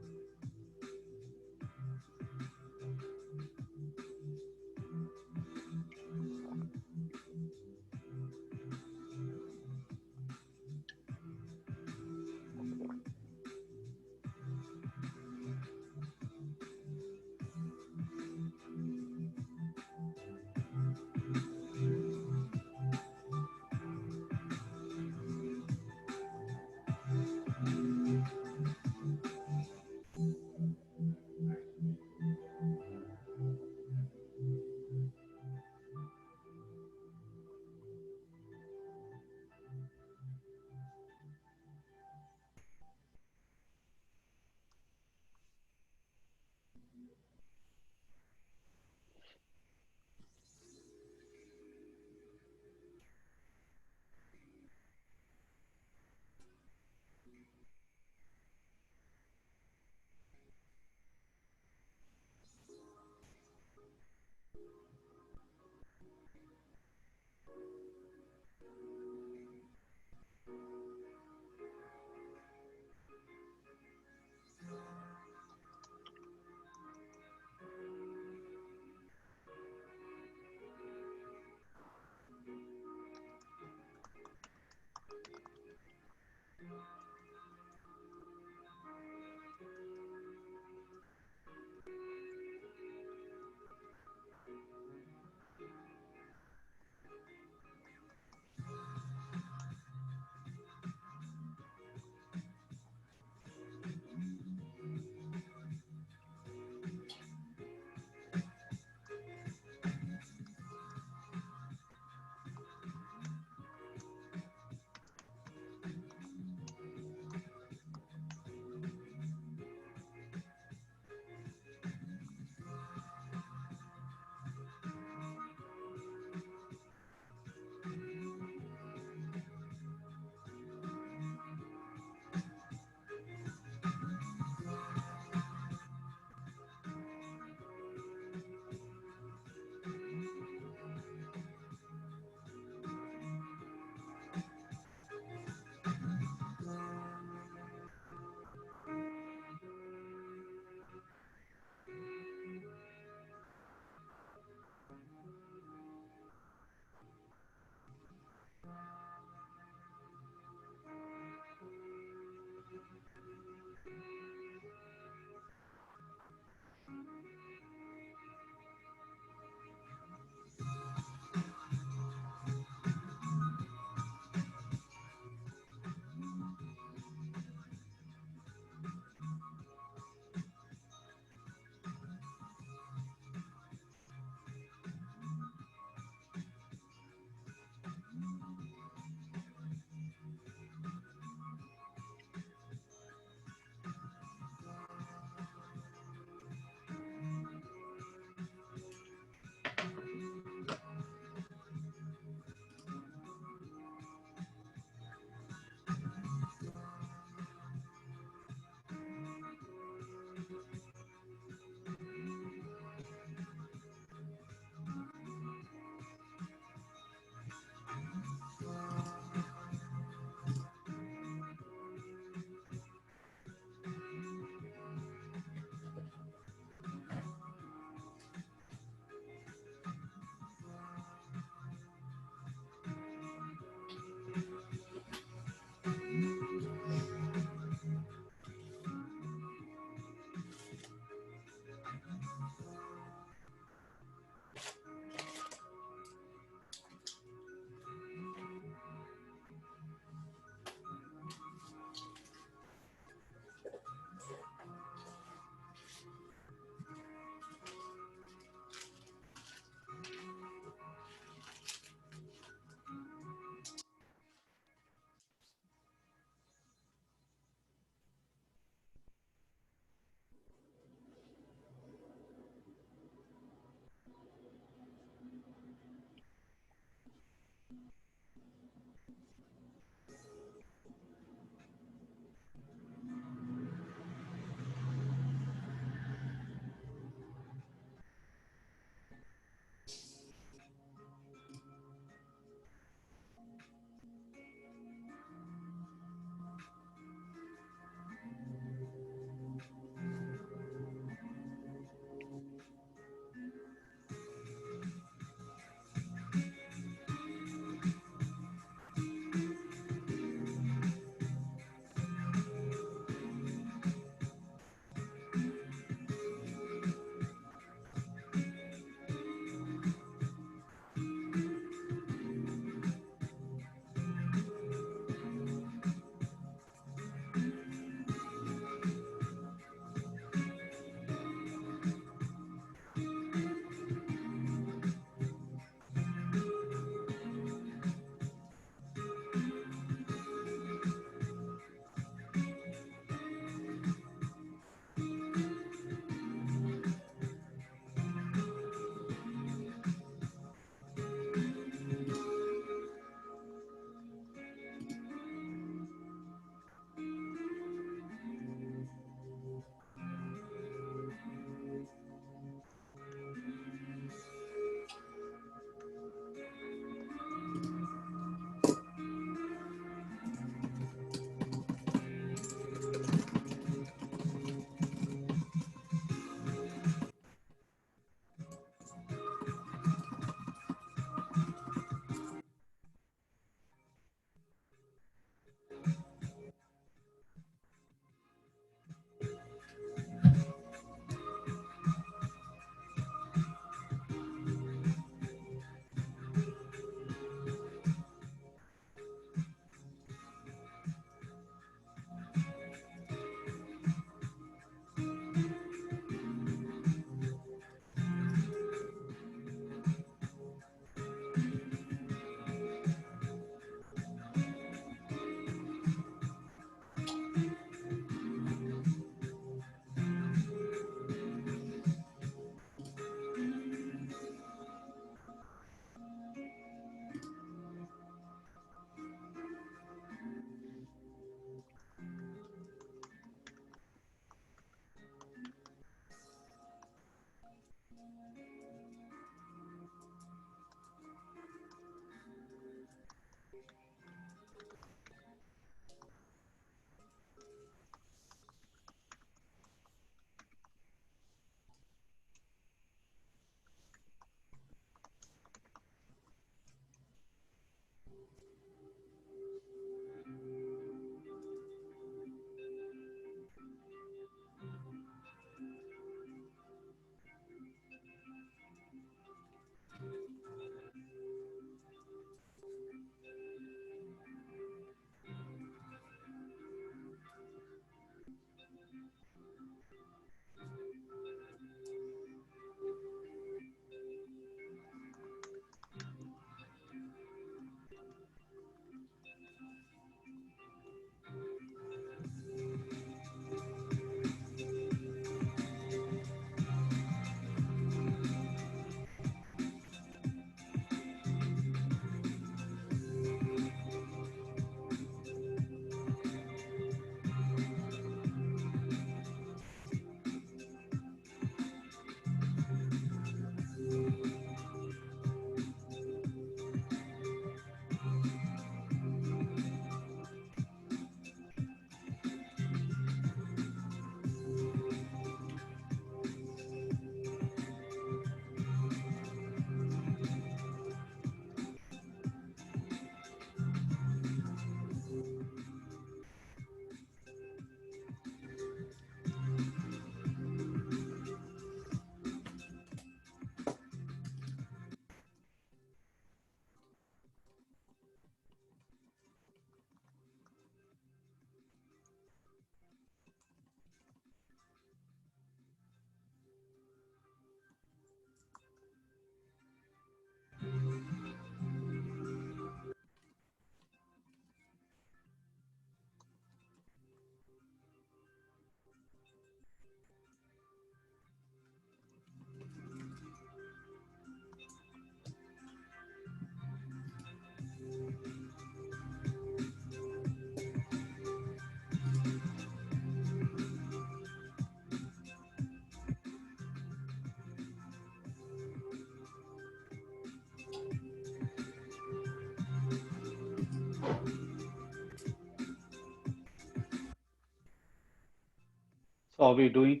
So are we doing?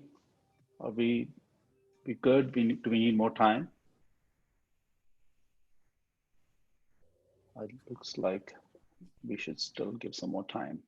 Are we good? Do we need more time? It looks like we should still give some more time.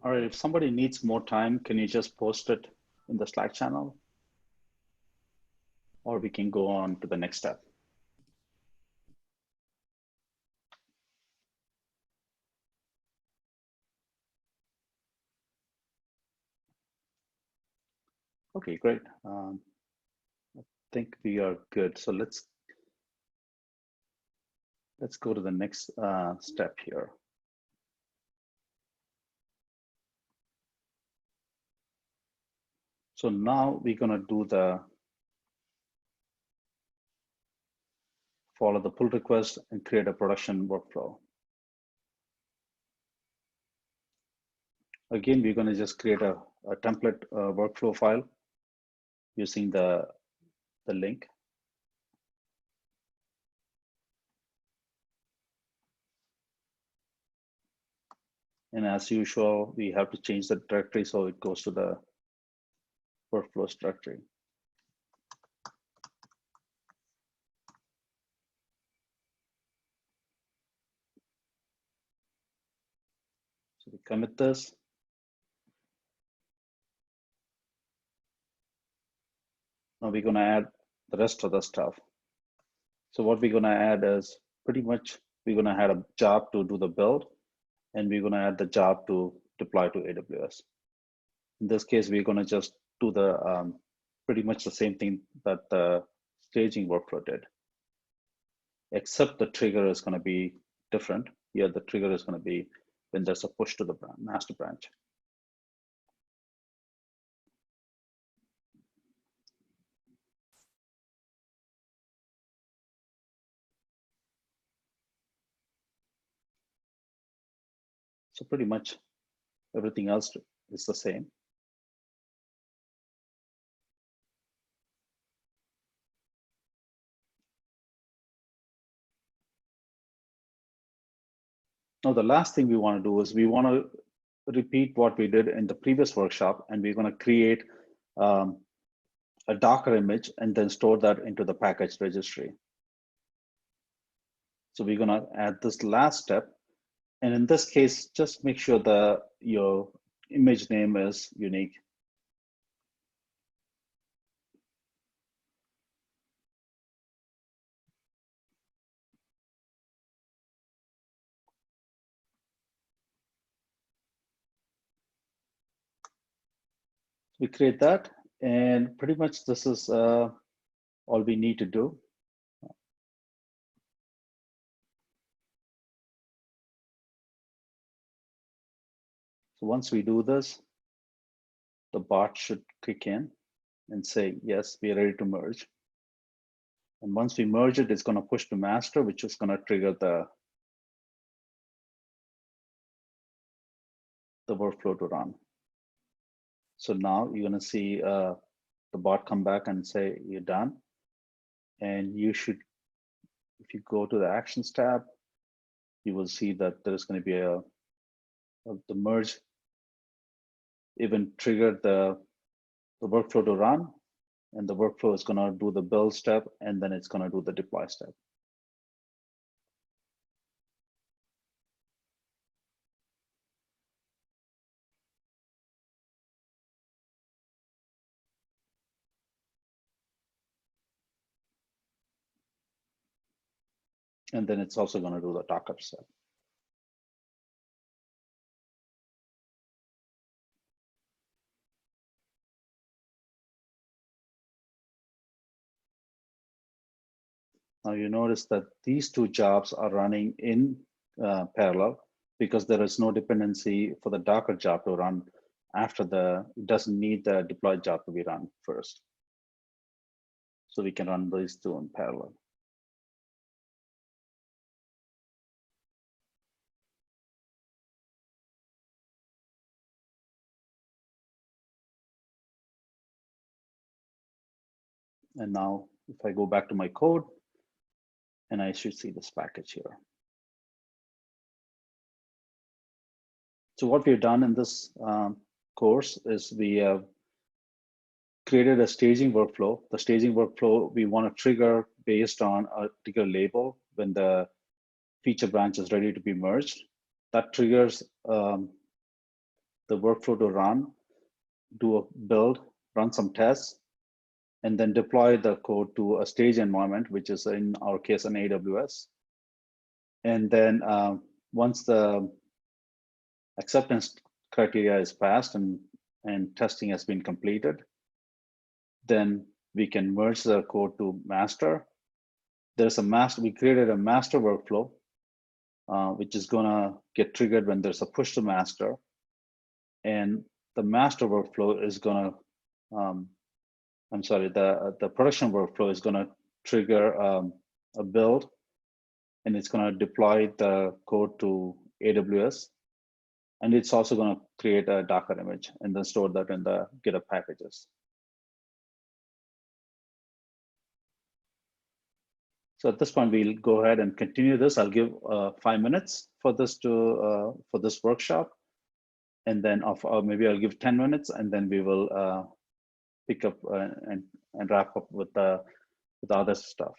All right, if somebody needs more time, can you just post it in the Slack channel? Or we can go on to the next step. Okay, great. I think we are good. So let's go to the next step here. So now we're gonna do follow the pull request and create a production workflow. Again, we're gonna just create a template workflow file using the link. And as usual, we have to change the directory so it goes to the workflows directory. So we commit this. Now we're gonna add the rest of the stuff. So what we're gonna add is pretty much, we're gonna add a job to do the build, and we're gonna add the job to deploy to AWS. In this case, we're gonna just do the pretty much the same thing that the staging workflow did, except the trigger is gonna be different. Here, the trigger is gonna be when there's a push to the master branch. So pretty much everything else is the same. Now, the last thing we want to do is we want to repeat what we did in the previous workshop, and we're going to create a Docker image and then store that into the package registry. So we're going to add this last step. And in this case, just make sure your image name is unique. We create that, and pretty much this is all we need to do. So once we do this, the bot should kick in and say, yes, we are ready to merge. And once we merge it, it's going to push to master, which is going to trigger the workflow to run. So now you're going to see the bot come back and say, you're done. And you should, if you go to the Actions tab, you will see that there's going to be the merge even triggered the workflow to run. And the workflow is going to do the build step, and then it's going to do the deploy step. And then it's also going to do the Docker step. Now you notice that these two jobs are running in parallel because there is no dependency for the Docker job to run after it doesn't need the deployed job to be run first. So we can run these two in parallel. And now if I go back to my code, and I should see this package here. So what we've done in this course is we have created a staging workflow. The staging workflow we want to trigger based on a particular label when the feature branch is ready to be merged. That triggers the workflow to run, do a build, run some tests, and then deploy the code to a stage environment, which is in our case an AWS. And then once the acceptance criteria is passed and testing has been completed, then we can merge the code to master. There's a master, we created a master workflow, which is gonna get triggered when there's a push to master. And the master workflow is gonna I'm sorry, the production workflow is going to trigger a build, and it's going to deploy the code to AWS. And it's also going to create a Docker image and then store that in the GitHub packages. So at this point, we'll go ahead and continue this. I'll give 5 minutes for this for this workshop, and then maybe I'll give 10 minutes, and then we will pick up and wrap up with the other stuff.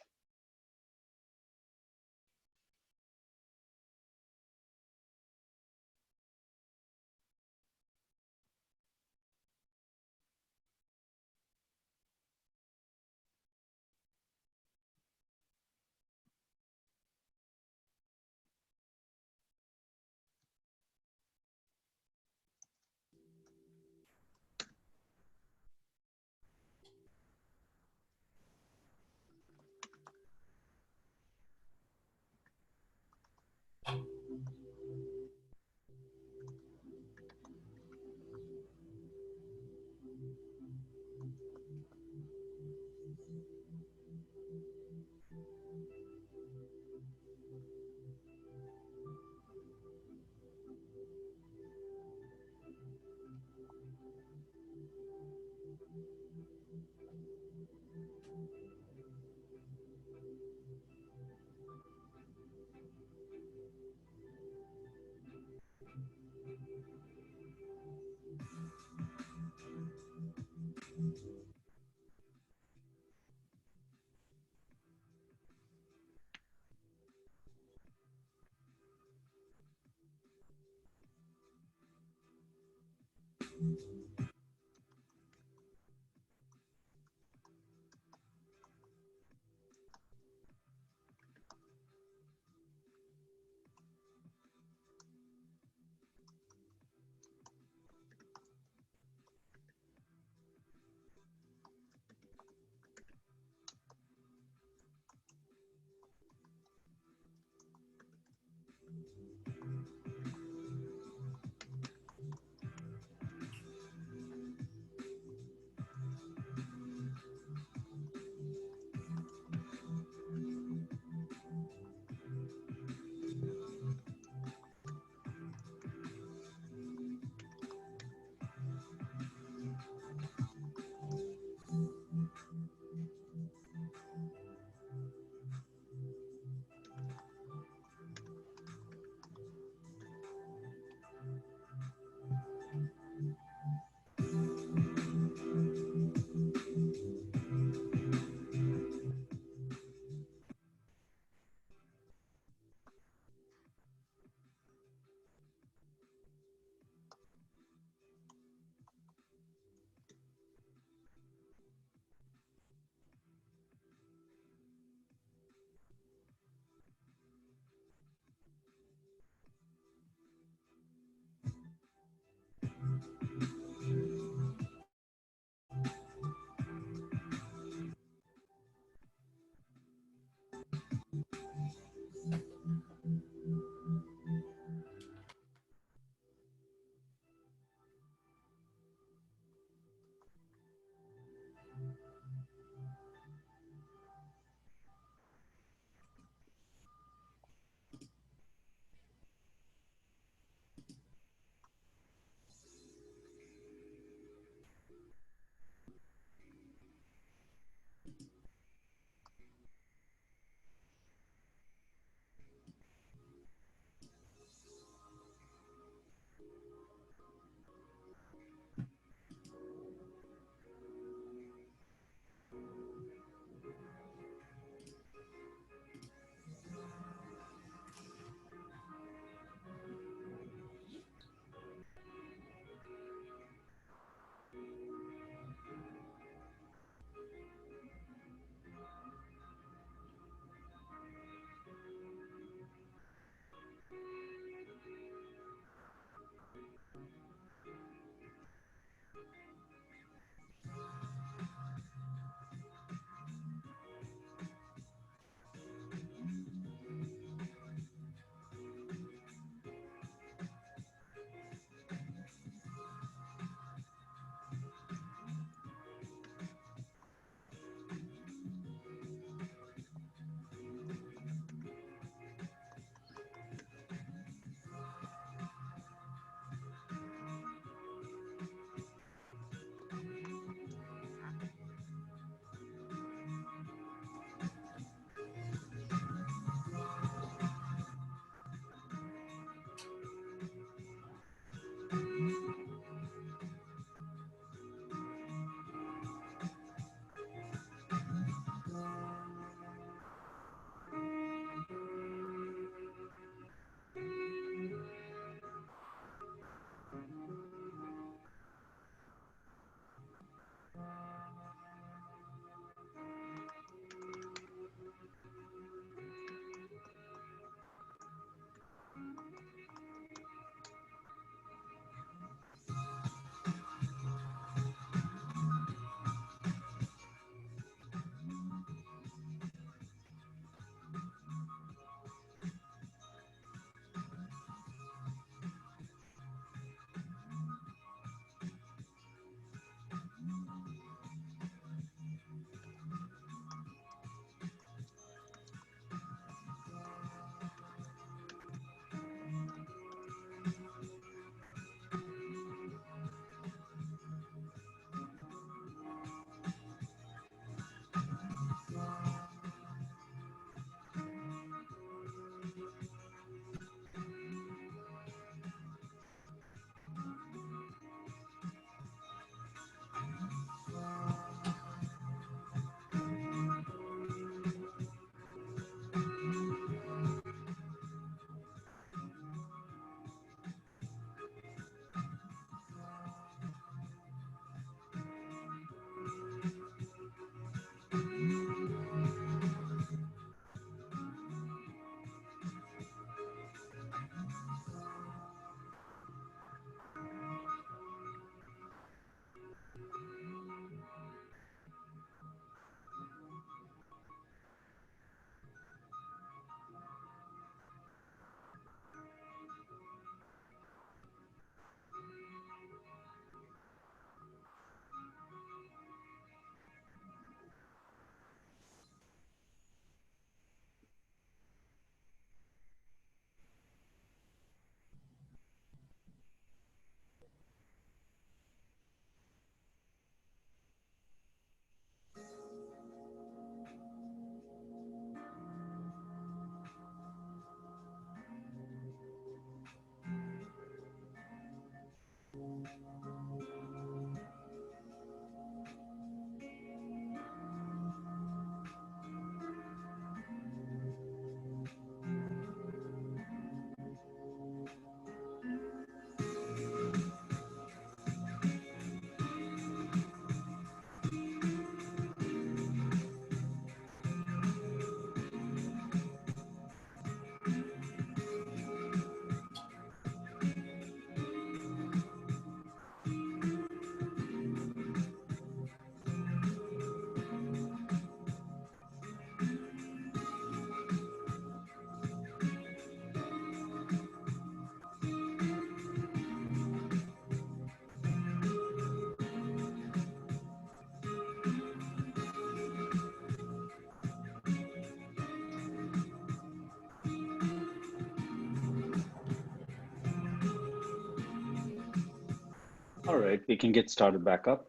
All right, we can get started back up.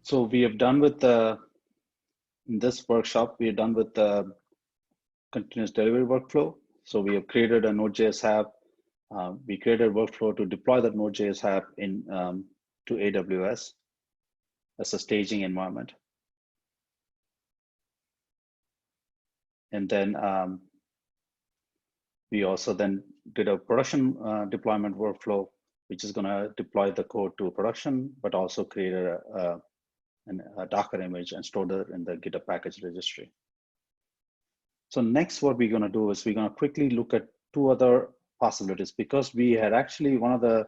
So we have done with in this workshop, we are done with the continuous delivery workflow. So we have created a Node.js app. We created a workflow to deploy that Node.js app in to AWS as a staging environment. And then we also then did a production deployment workflow, which is going to deploy the code to production, but also create a Docker image and store it in the GitHub package registry. So next, what we're going to do is we're going to quickly look at two other possibilities, because we had actually one of the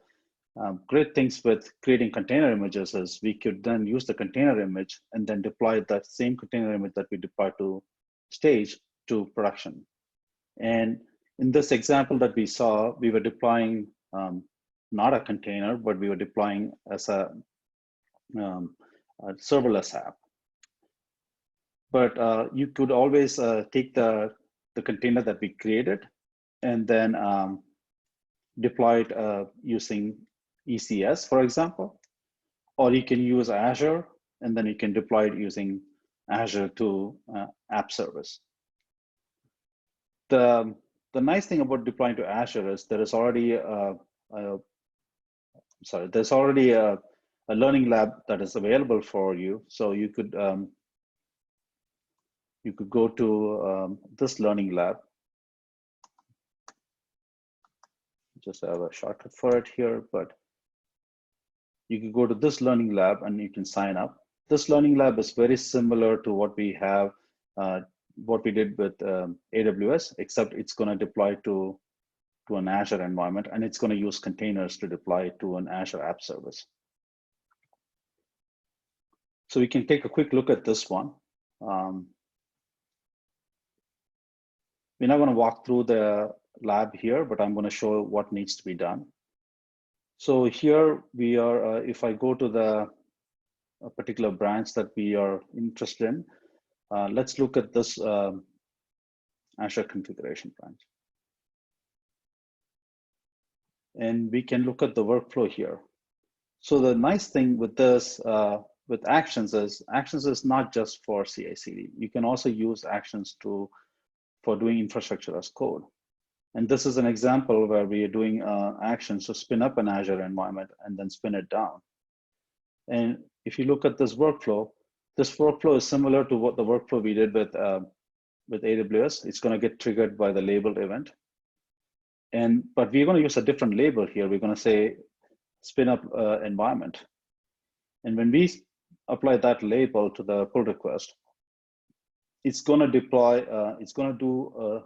great things with creating container images is we could then use the container image and then deploy that same container image that we deployed to stage to production. And in this example that we saw, we were deploying not a container, but we were deploying as a serverless app. But you could always take the container that we created and then deploy it using ECS, for example, or you can use Azure and then you can deploy it using Azure to app service. The nice thing about deploying to Azure is there is already there's already a learning lab that is available for you. So you could go to this learning lab. Just have a shortcut for it here, but you can go to this learning lab and you can sign up. This learning lab is very similar to what we have, what we did with AWS, except it's going to deploy to an Azure environment, and it's going to use containers to deploy to an Azure app service. So we can take a quick look at this one. We're not going to walk through the lab here, but I'm going to show what needs to be done. So here we are, if I go to the particular branch that we are interested in, let's look at this Azure configuration branch. And we can look at the workflow here. So the nice thing with this, with Actions is not just for CI/CD. You can also use Actions for doing infrastructure as code. And this is an example where we are doing Actions to spin up an Azure environment and then spin it down. And if you look at this workflow is similar to what the workflow we did with AWS. It's going to get triggered by the labeled event. But we're going to use a different label here. We're going to say spin up environment. And when we apply that label to the pull request, it's going to deploy, it's going to do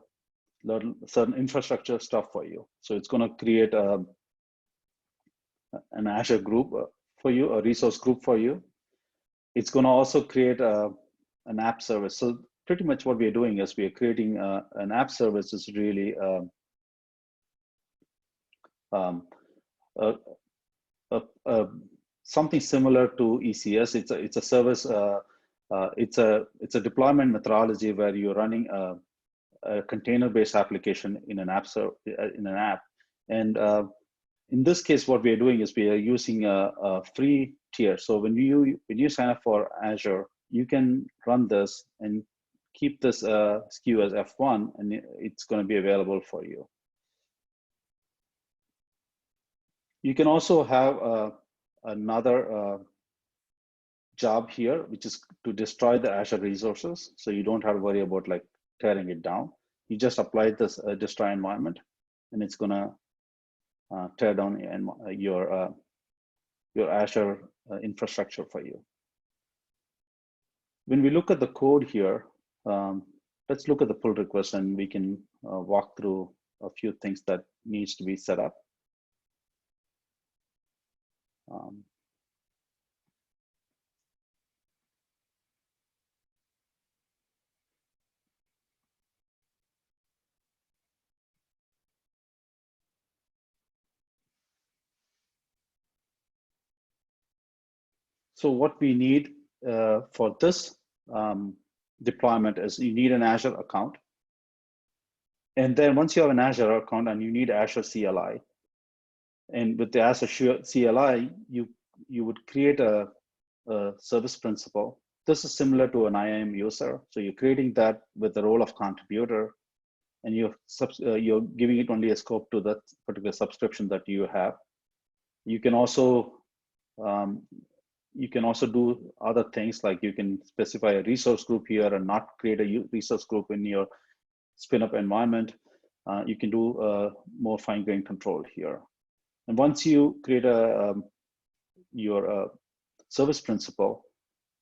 certain infrastructure stuff for you. So it's going to create an Azure group for you, a resource group for you. It's going to also create an app service. So pretty much what we are doing is we are creating an app service is really something similar to ECS. It's a service. It's a deployment methodology where you're running a container-based application in an app. And in this case, what we are doing is we are using a free tier. So when you sign up for Azure, you can run this and keep this SKU as F1, and it's going to be available for you. You can also have another job here, which is to destroy the Azure resources. So you don't have to worry about like tearing it down. You just apply this destroy environment, and it's going to tear down your Azure infrastructure for you. When we look at the code here, let's look at the pull request, and we can walk through a few things that needs to be set up. So what we need for this deployment is you need an Azure account. And then once you have an Azure account and you need Azure CLI, And with the Azure CLI, you would create a service principal. This is similar to an IAM user. So you're creating that with the role of contributor, and you're giving it only a scope to that particular subscription that you have. You can also do other things, like you can specify a resource group here and not create a resource group in your spin up environment. You can do more fine-grained control here. And once you create your service principal,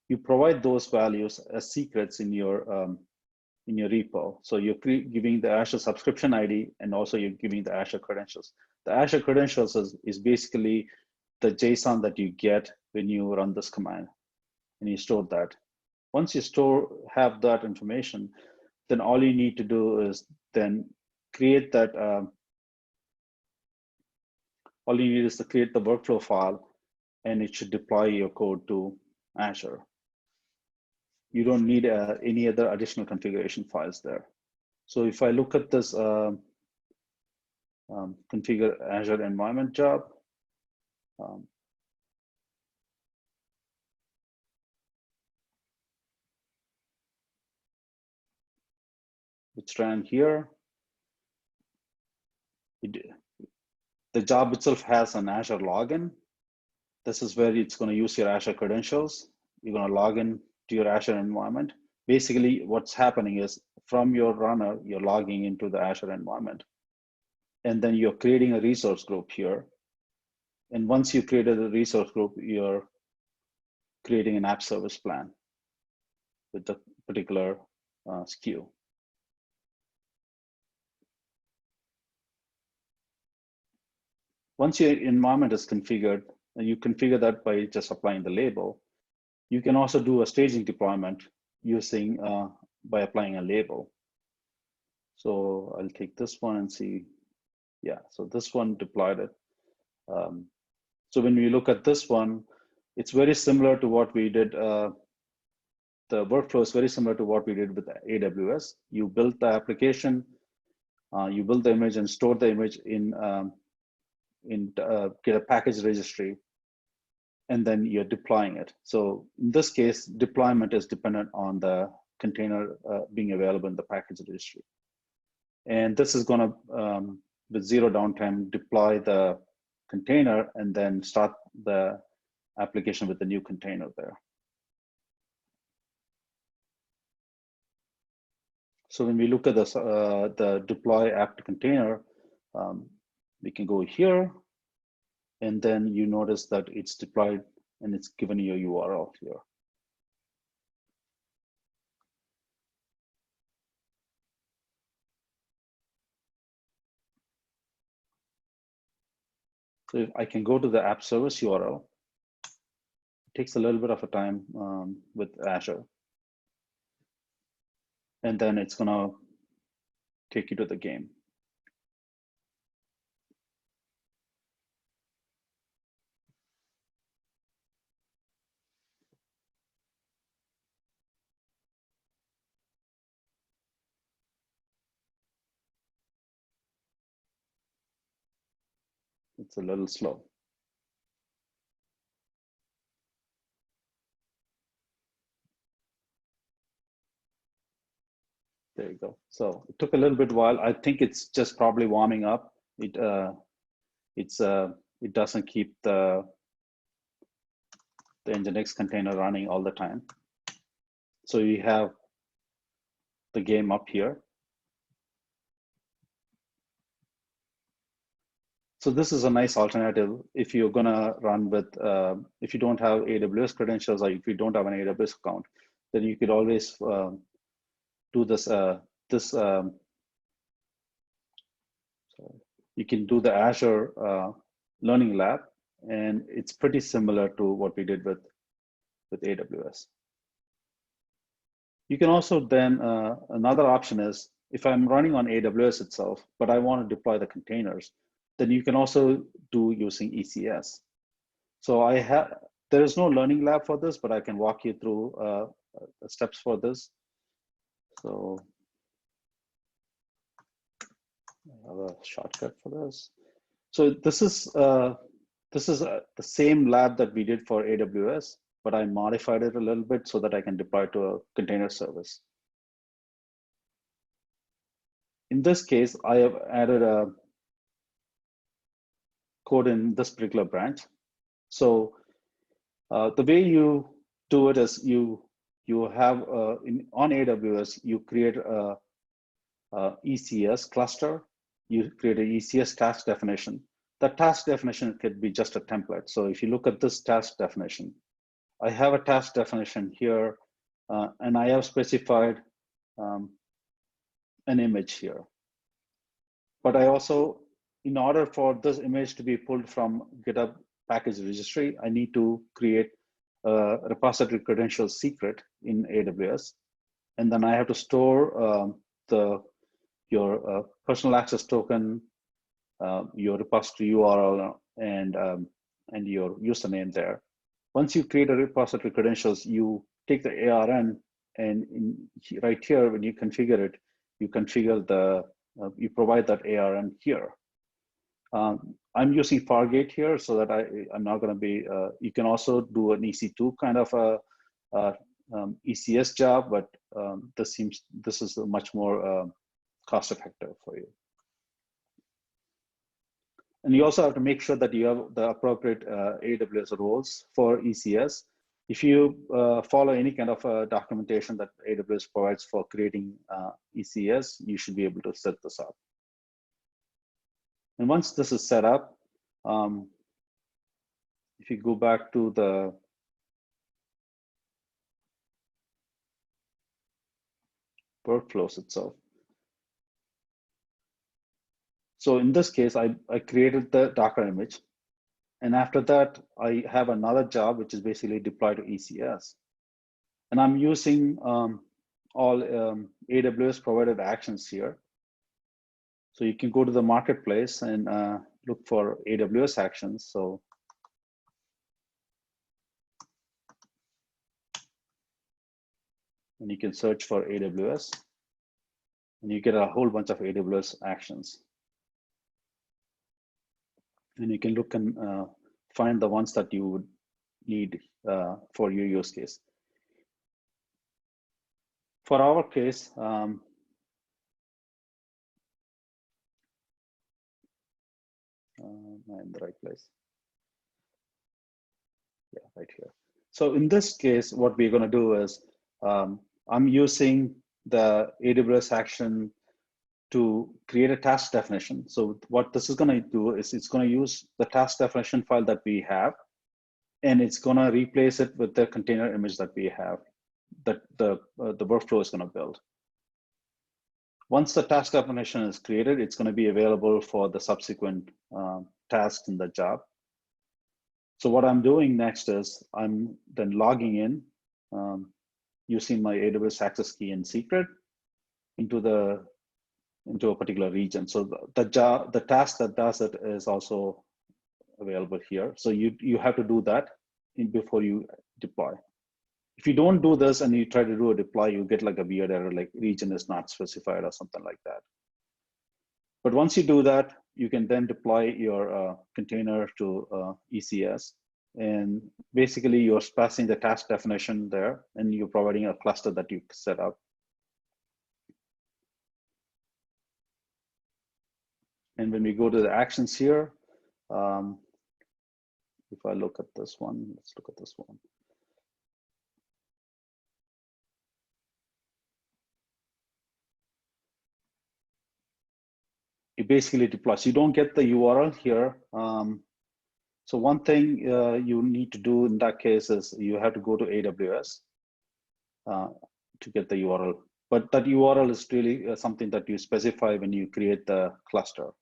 you provide those values as secrets in your repo. So you're giving the Azure subscription ID, and also you're giving the Azure credentials. The Azure credentials is basically the JSON that you get when you run this command, and you store that. Once you have that information, then all you need to do is then create that. All you need is to create the workflow file, and it should deploy your code to Azure. You don't need any other additional configuration files there. So if I look at this configure Azure environment job, it's ran here. The job itself has an Azure login. This is where it's going to use your Azure credentials. You're going to log in to your Azure environment. Basically, what's happening is from your runner, you're logging into the Azure environment. And then you're creating a resource group here. And once you created a resource group, you're creating an app service plan with the particular SKU. Once your environment is configured, and you configure that by just applying the label, you can also do a staging deployment using by applying a label. So I'll take this one and see. Yeah, so this one deployed it. So when we look at this one, it's very similar to what we did. The workflow is very similar to what we did with AWS. You build the application, you build the image and store the image in get a package registry, and then you're deploying it. So in this case, deployment is dependent on the container being available in the package registry. And this is going to, with zero downtime, deploy the container and then start the application with the new container there. So when we look at this, the deploy app to container, we can go here, and then you notice that it's deployed and it's given you a URL here. So if I can go to the app service URL, it takes a little bit of a time with Azure. And then it's gonna take you to the game. It's a little slow. There you go. So it took a little bit while. I think it's just probably warming up. It doesn't keep the Nginx container running all the time. So you have the game up here. So this is a nice alternative if you're gonna run with, if you don't have AWS credentials, or if you don't have an AWS account, then you could always do this. You can do the Azure Learning Lab, and it's pretty similar to what we did with AWS. You can also then, another option is, if I'm running on AWS itself, but I want to deploy the containers, then you can also do using ECS. So there is no learning lab for this, but I can walk you through the steps for this. So I have a shortcut for this. So this is the same lab that we did for AWS, but I modified it a little bit so that I can deploy to a container service. In this case, I have added a code in this particular branch. So the way you do it is you have on AWS, you create a ECS cluster. You create an ECS task definition. That task definition could be just a template. So if you look at this task definition, I have a task definition here, and I have specified an image here. But I also, in order for this image to be pulled from GitHub package registry, I need to create a repository credential secret in AWS. And then I have to store your personal access token, your repository URL, and your username there. Once you create a repository credentials, you take the ARN, and right here, when you configure it, you configure you provide that ARN here. I'm using Fargate here so that I'm not going to be, you can also do an EC2 kind of a ECS job, but this is much more cost effective for you. And you also have to make sure that you have the appropriate AWS roles for ECS. If you follow any kind of documentation that AWS provides for creating ECS, you should be able to set this up. And once this is set up, if you go back to the workflows itself. So in this case, I created the Docker image. And after that, I have another job, which is basically deploy to ECS. And I'm using all AWS provided actions here. So you can go to the marketplace and look for AWS actions. So and you can search for AWS, and you get a whole bunch of AWS actions. And you can look and find the ones that you would need for your use case. For our case, am I in the right place? Yeah, right here. So in this case, what we're going to do is I'm using the AWS action to create a task definition. So what this is going to do is it's going to use the task definition file that we have, and it's going to replace it with the container image that we have, that the workflow is going to build. Once the task definition is created, it's going to be available for the subsequent tasks in the job. So what I'm doing next is I'm then logging in using my AWS access key and secret into a particular region. So the task that does it is also available here. So you have to do that before you deploy. If you don't do this and you try to do a deploy, you get like a weird error, like region is not specified or something like that. But once you do that, you can then deploy your container to ECS. And basically you're passing the task definition there, and you're providing a cluster that you set up. And when we go to the actions here, if I look at this one, let's look at this one. You basically deploy. So you don't get the URL here. So one thing you need to do in that case is you have to go to AWS to get the URL. But that URL is really something that you specify when you create the cluster.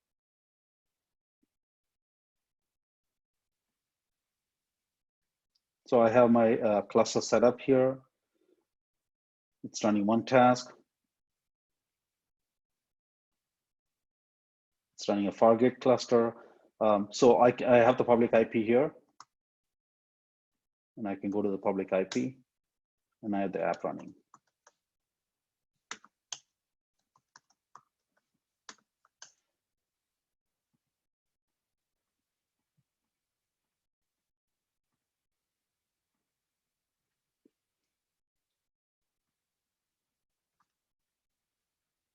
So I have my cluster set up here. It's running one task. It's running a Fargate cluster. So I have the public IP here. And I can go to the public IP, and I have the app running.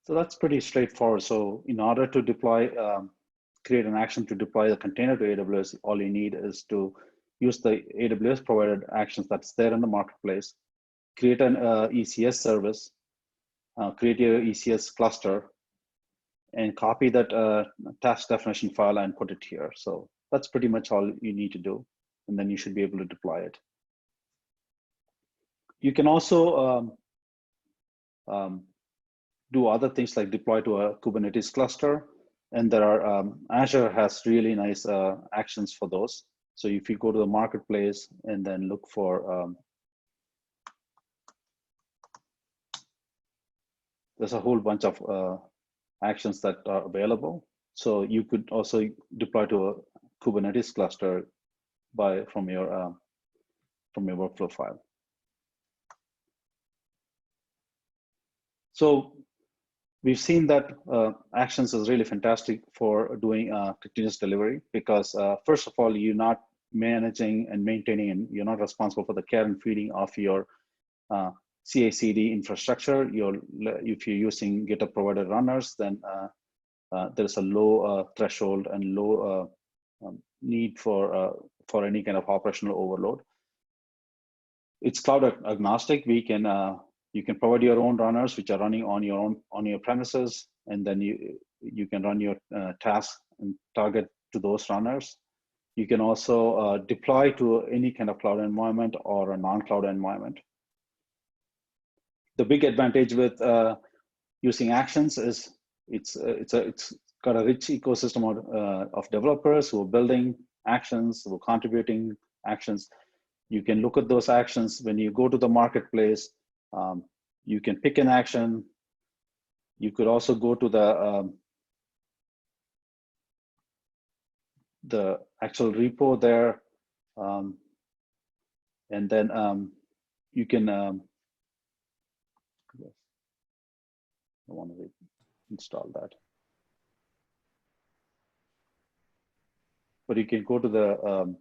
So that's pretty straightforward. So in order to deploy, create an action to deploy the container to AWS, all you need is to use the AWS provided actions that's there in the marketplace, create an ECS service, create your ECS cluster, and copy that task definition file and put it here. So that's pretty much all you need to do. And then you should be able to deploy it. You can also do other things like deploy to a Kubernetes cluster. And there are, Azure has really nice actions for those. So if you go to the marketplace and then look for, there's a whole bunch of actions that are available. So you could also deploy to a Kubernetes cluster from your workflow file. So we've seen that Actions is really fantastic for doing continuous delivery because first of all, you're not managing and maintaining, and you're not responsible for the care and feeding of your CI/CD infrastructure. If you're using GitHub provided runners, then there's a low threshold and low need for any kind of operational overload. It's cloud agnostic. You can provide your own runners which are running on your premises, and then you can run your tasks and target to those runners. You can also deploy to any kind of cloud environment or a non-cloud environment. The big advantage with using Actions is it's got a rich ecosystem of developers who are building actions, who are contributing actions. You can look at those actions when you go to the marketplace. You can pick an action. You could also go to the actual repo there, and then you can. I want to install that, but you can go to the.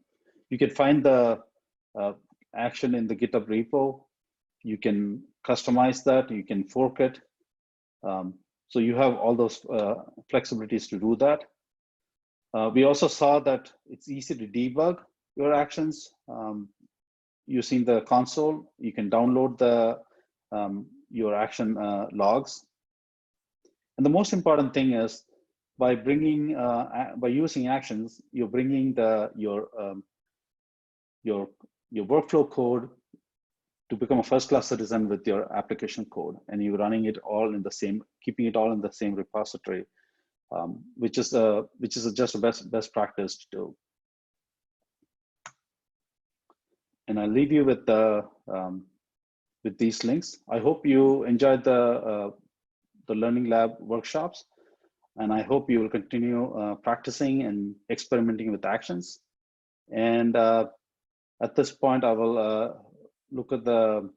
You can find the action in the GitHub repo. You can customize that. You can fork it. So you have all those flexibilities to do that. We also saw that it's easy to debug your actions using the console. You can download your action logs. And the most important thing is by using actions, you're bringing your workflow code to become a first-class citizen with your application code, and you're running it all in the same, keeping it all in the same repository, which is just a best practice to do. And I'll leave you with these links. I hope you enjoyed the Learning Lab workshops, and I hope you will continue practicing and experimenting with actions. And at this point, I will look at the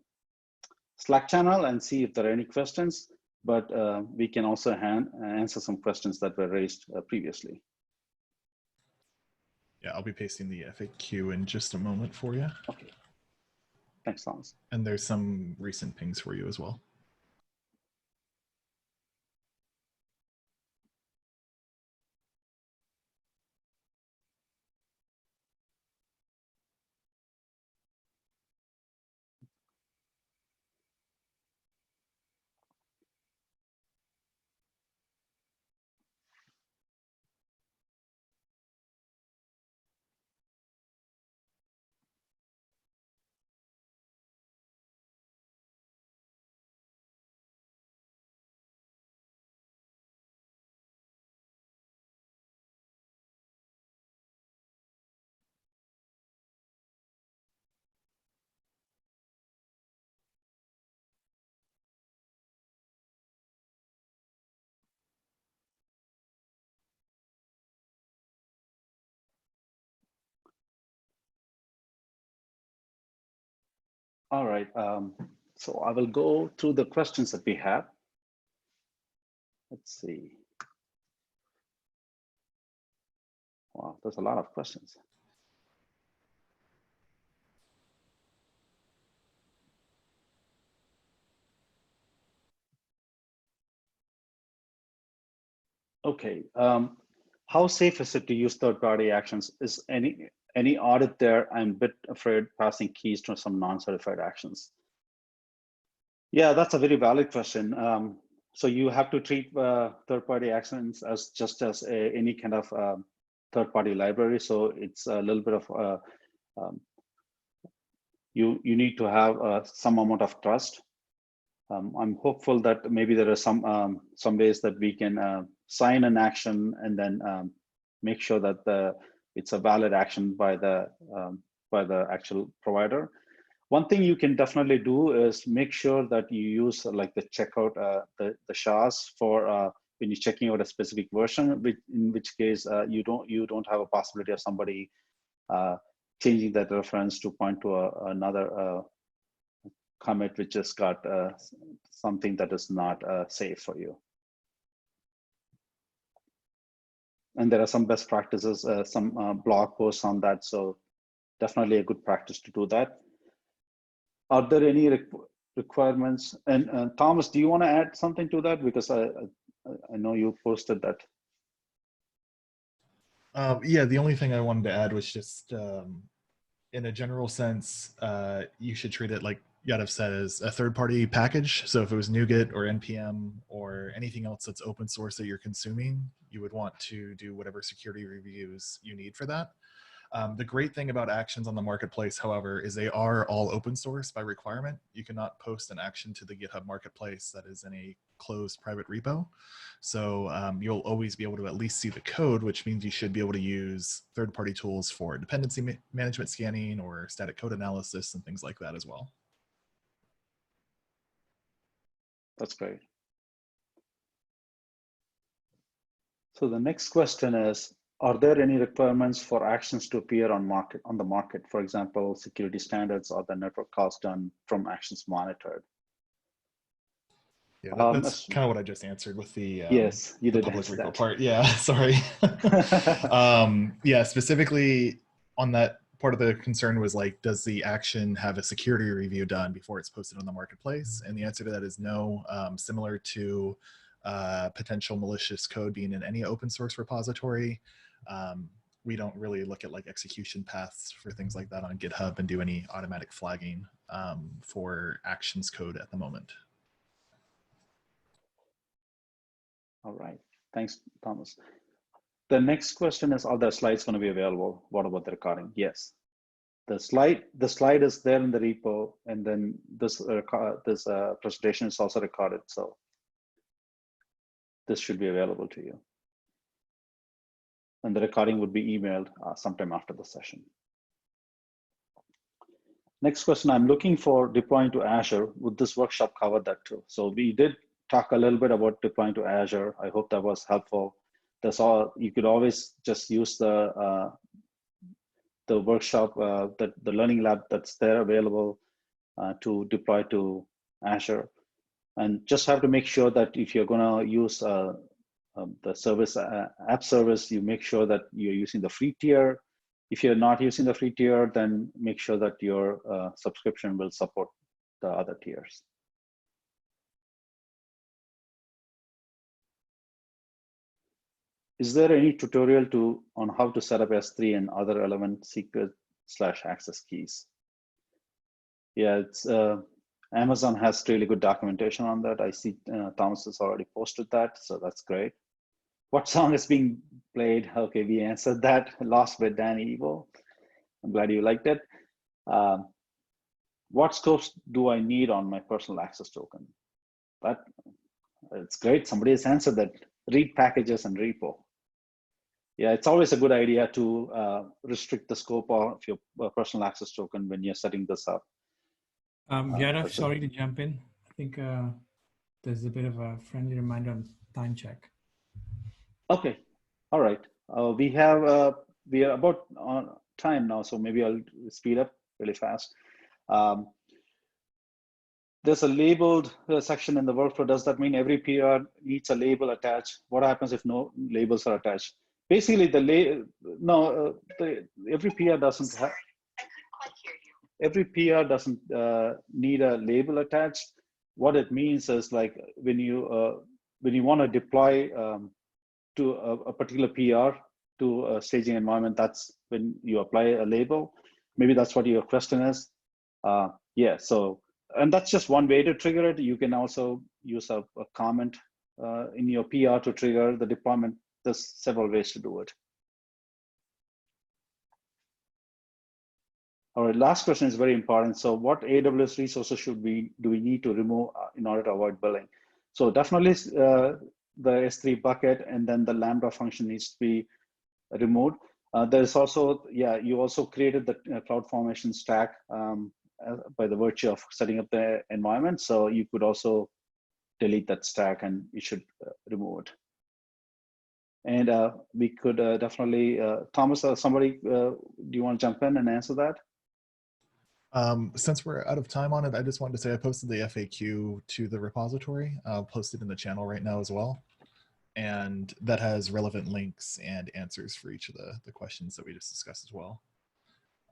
Slack channel and see if there are any questions, but we can also answer some questions that were raised previously. Yeah, I'll be pasting the FAQ in just a moment for you. Okay. Thanks, Thomas. And there's some recent pings for you as well. All right, so I will go through the questions that we have. Let's see. Wow, there's a lot of questions. Okay. How safe is it to use third-party actions? Is any audit there? I'm a bit afraid passing keys to some non-certified actions. Yeah, that's a very valid question. So you have to treat third-party actions as just as any kind of third-party library. So it's a little bit of you need to have some amount of trust. I'm hopeful that maybe there are some ways that we can sign an action and then make sure that it's a valid action by the actual provider. One thing you can definitely do is make sure that you use like the checkout the SHAs for when you're checking out a specific version, in which case you don't have a possibility of somebody changing that reference to point to another commit which has got something that is not safe for you. And there are some best practices, some blog posts on that. So definitely a good practice to do that. Are there any requirements? And Thomas, do you want to add something to that? Because I know you posted that. Yeah, the only thing I wanted to add was just in a general sense, you should treat it like Yadav said as a third-party package. So if it was NuGet or NPM or anything else that's open source that you're consuming, you would want to do whatever security reviews you need for that. The great thing about actions on the marketplace, however, is they are all open source by requirement. You cannot post an action to the GitHub marketplace that is in a closed private repo. So you'll always be able to at least see the code, which means you should be able to use third-party tools for dependency management scanning or static code analysis and things like that as well. That's great. So the next question is, are there any requirements for actions to appear on the market? For example, security standards or the network calls done from actions monitored? Yeah, that's kind of what I just answered with the yes, you the did public answer repo that part. Yeah, sorry. Yeah, specifically on that part of the concern was like, does the action have a security review done before it's posted on the marketplace? And the answer to that is no. Similar to potential malicious code being in any open source repository, we don't really look at like execution paths for things like that on GitHub and do any automatic flagging for actions code at the moment. All right, thanks, Thomas. The next question is, are the slides going to be available? What about the recording? Yes, the slide is there in the repo, and then this presentation is also recorded, so this should be available to you. And the recording would be emailed sometime after the session. Next question, I'm looking for deploying to Azure. Would this workshop cover that too? So we did talk a little bit about deploying to Azure. I hope that was helpful. That's all. You could always just use the workshop, the learning lab that's there available to deploy to Azure. And just have to make sure that if you're going to use the service app service, you make sure that you're using the free tier. If you're not using the free tier, then make sure that your subscription will support the other tiers. Is there any tutorial on how to set up S3 and other relevant secret/access keys? Yeah, it's Amazon has really good documentation on that. I see Thomas has already posted that, so that's great. What song is being played? Okay, we answered that. Lost by Danny Evo. I'm glad you liked it. What scopes do I need on my personal access token? It's great. Somebody has answered that. Read packages and repo. Yeah, it's always a good idea to restrict the scope of your personal access token when you're setting this up. Yadav, sorry to jump in. I think there's a bit of a friendly reminder on time check. Okay, all right. We are about on time now, so maybe I'll speed up really fast. There's a labeled section in the workflow. Does that mean every PR needs a label attached? What happens if no labels are attached? Basically, every PR doesn't have. Every PR doesn't need a label attached. What it means is like when you want to deploy to a particular PR to a staging environment, that's when you apply a label. Maybe that's what your question is. Yeah, so, and that's just one way to trigger it. You can also use a comment in your PR to trigger the deployment. There's several ways to do it. All right, last question is very important. So what AWS resources do we need to remove in order to avoid billing? So definitely the S3 bucket, and then the Lambda function needs to be removed. There's also, yeah, you also created the CloudFormation stack by the virtue of setting up the environment. So you could also delete that stack and you should remove it. And we could definitely, Thomas, somebody, do you want to jump in and answer that? Since we're out of time on it, I just wanted to say I posted the FAQ to the repository. I'll post it in the channel right now as well. And that has relevant links and answers for each of the questions that we just discussed as well.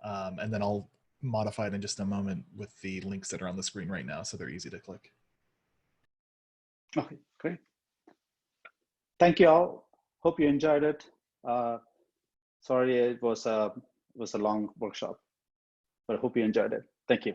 And then I'll modify it in just a moment with the links that are on the screen right now, so they're easy to click. Okay, great. Thank you all. Hope you enjoyed it. Sorry, it was a long workshop, but I hope you enjoyed it. Thank you.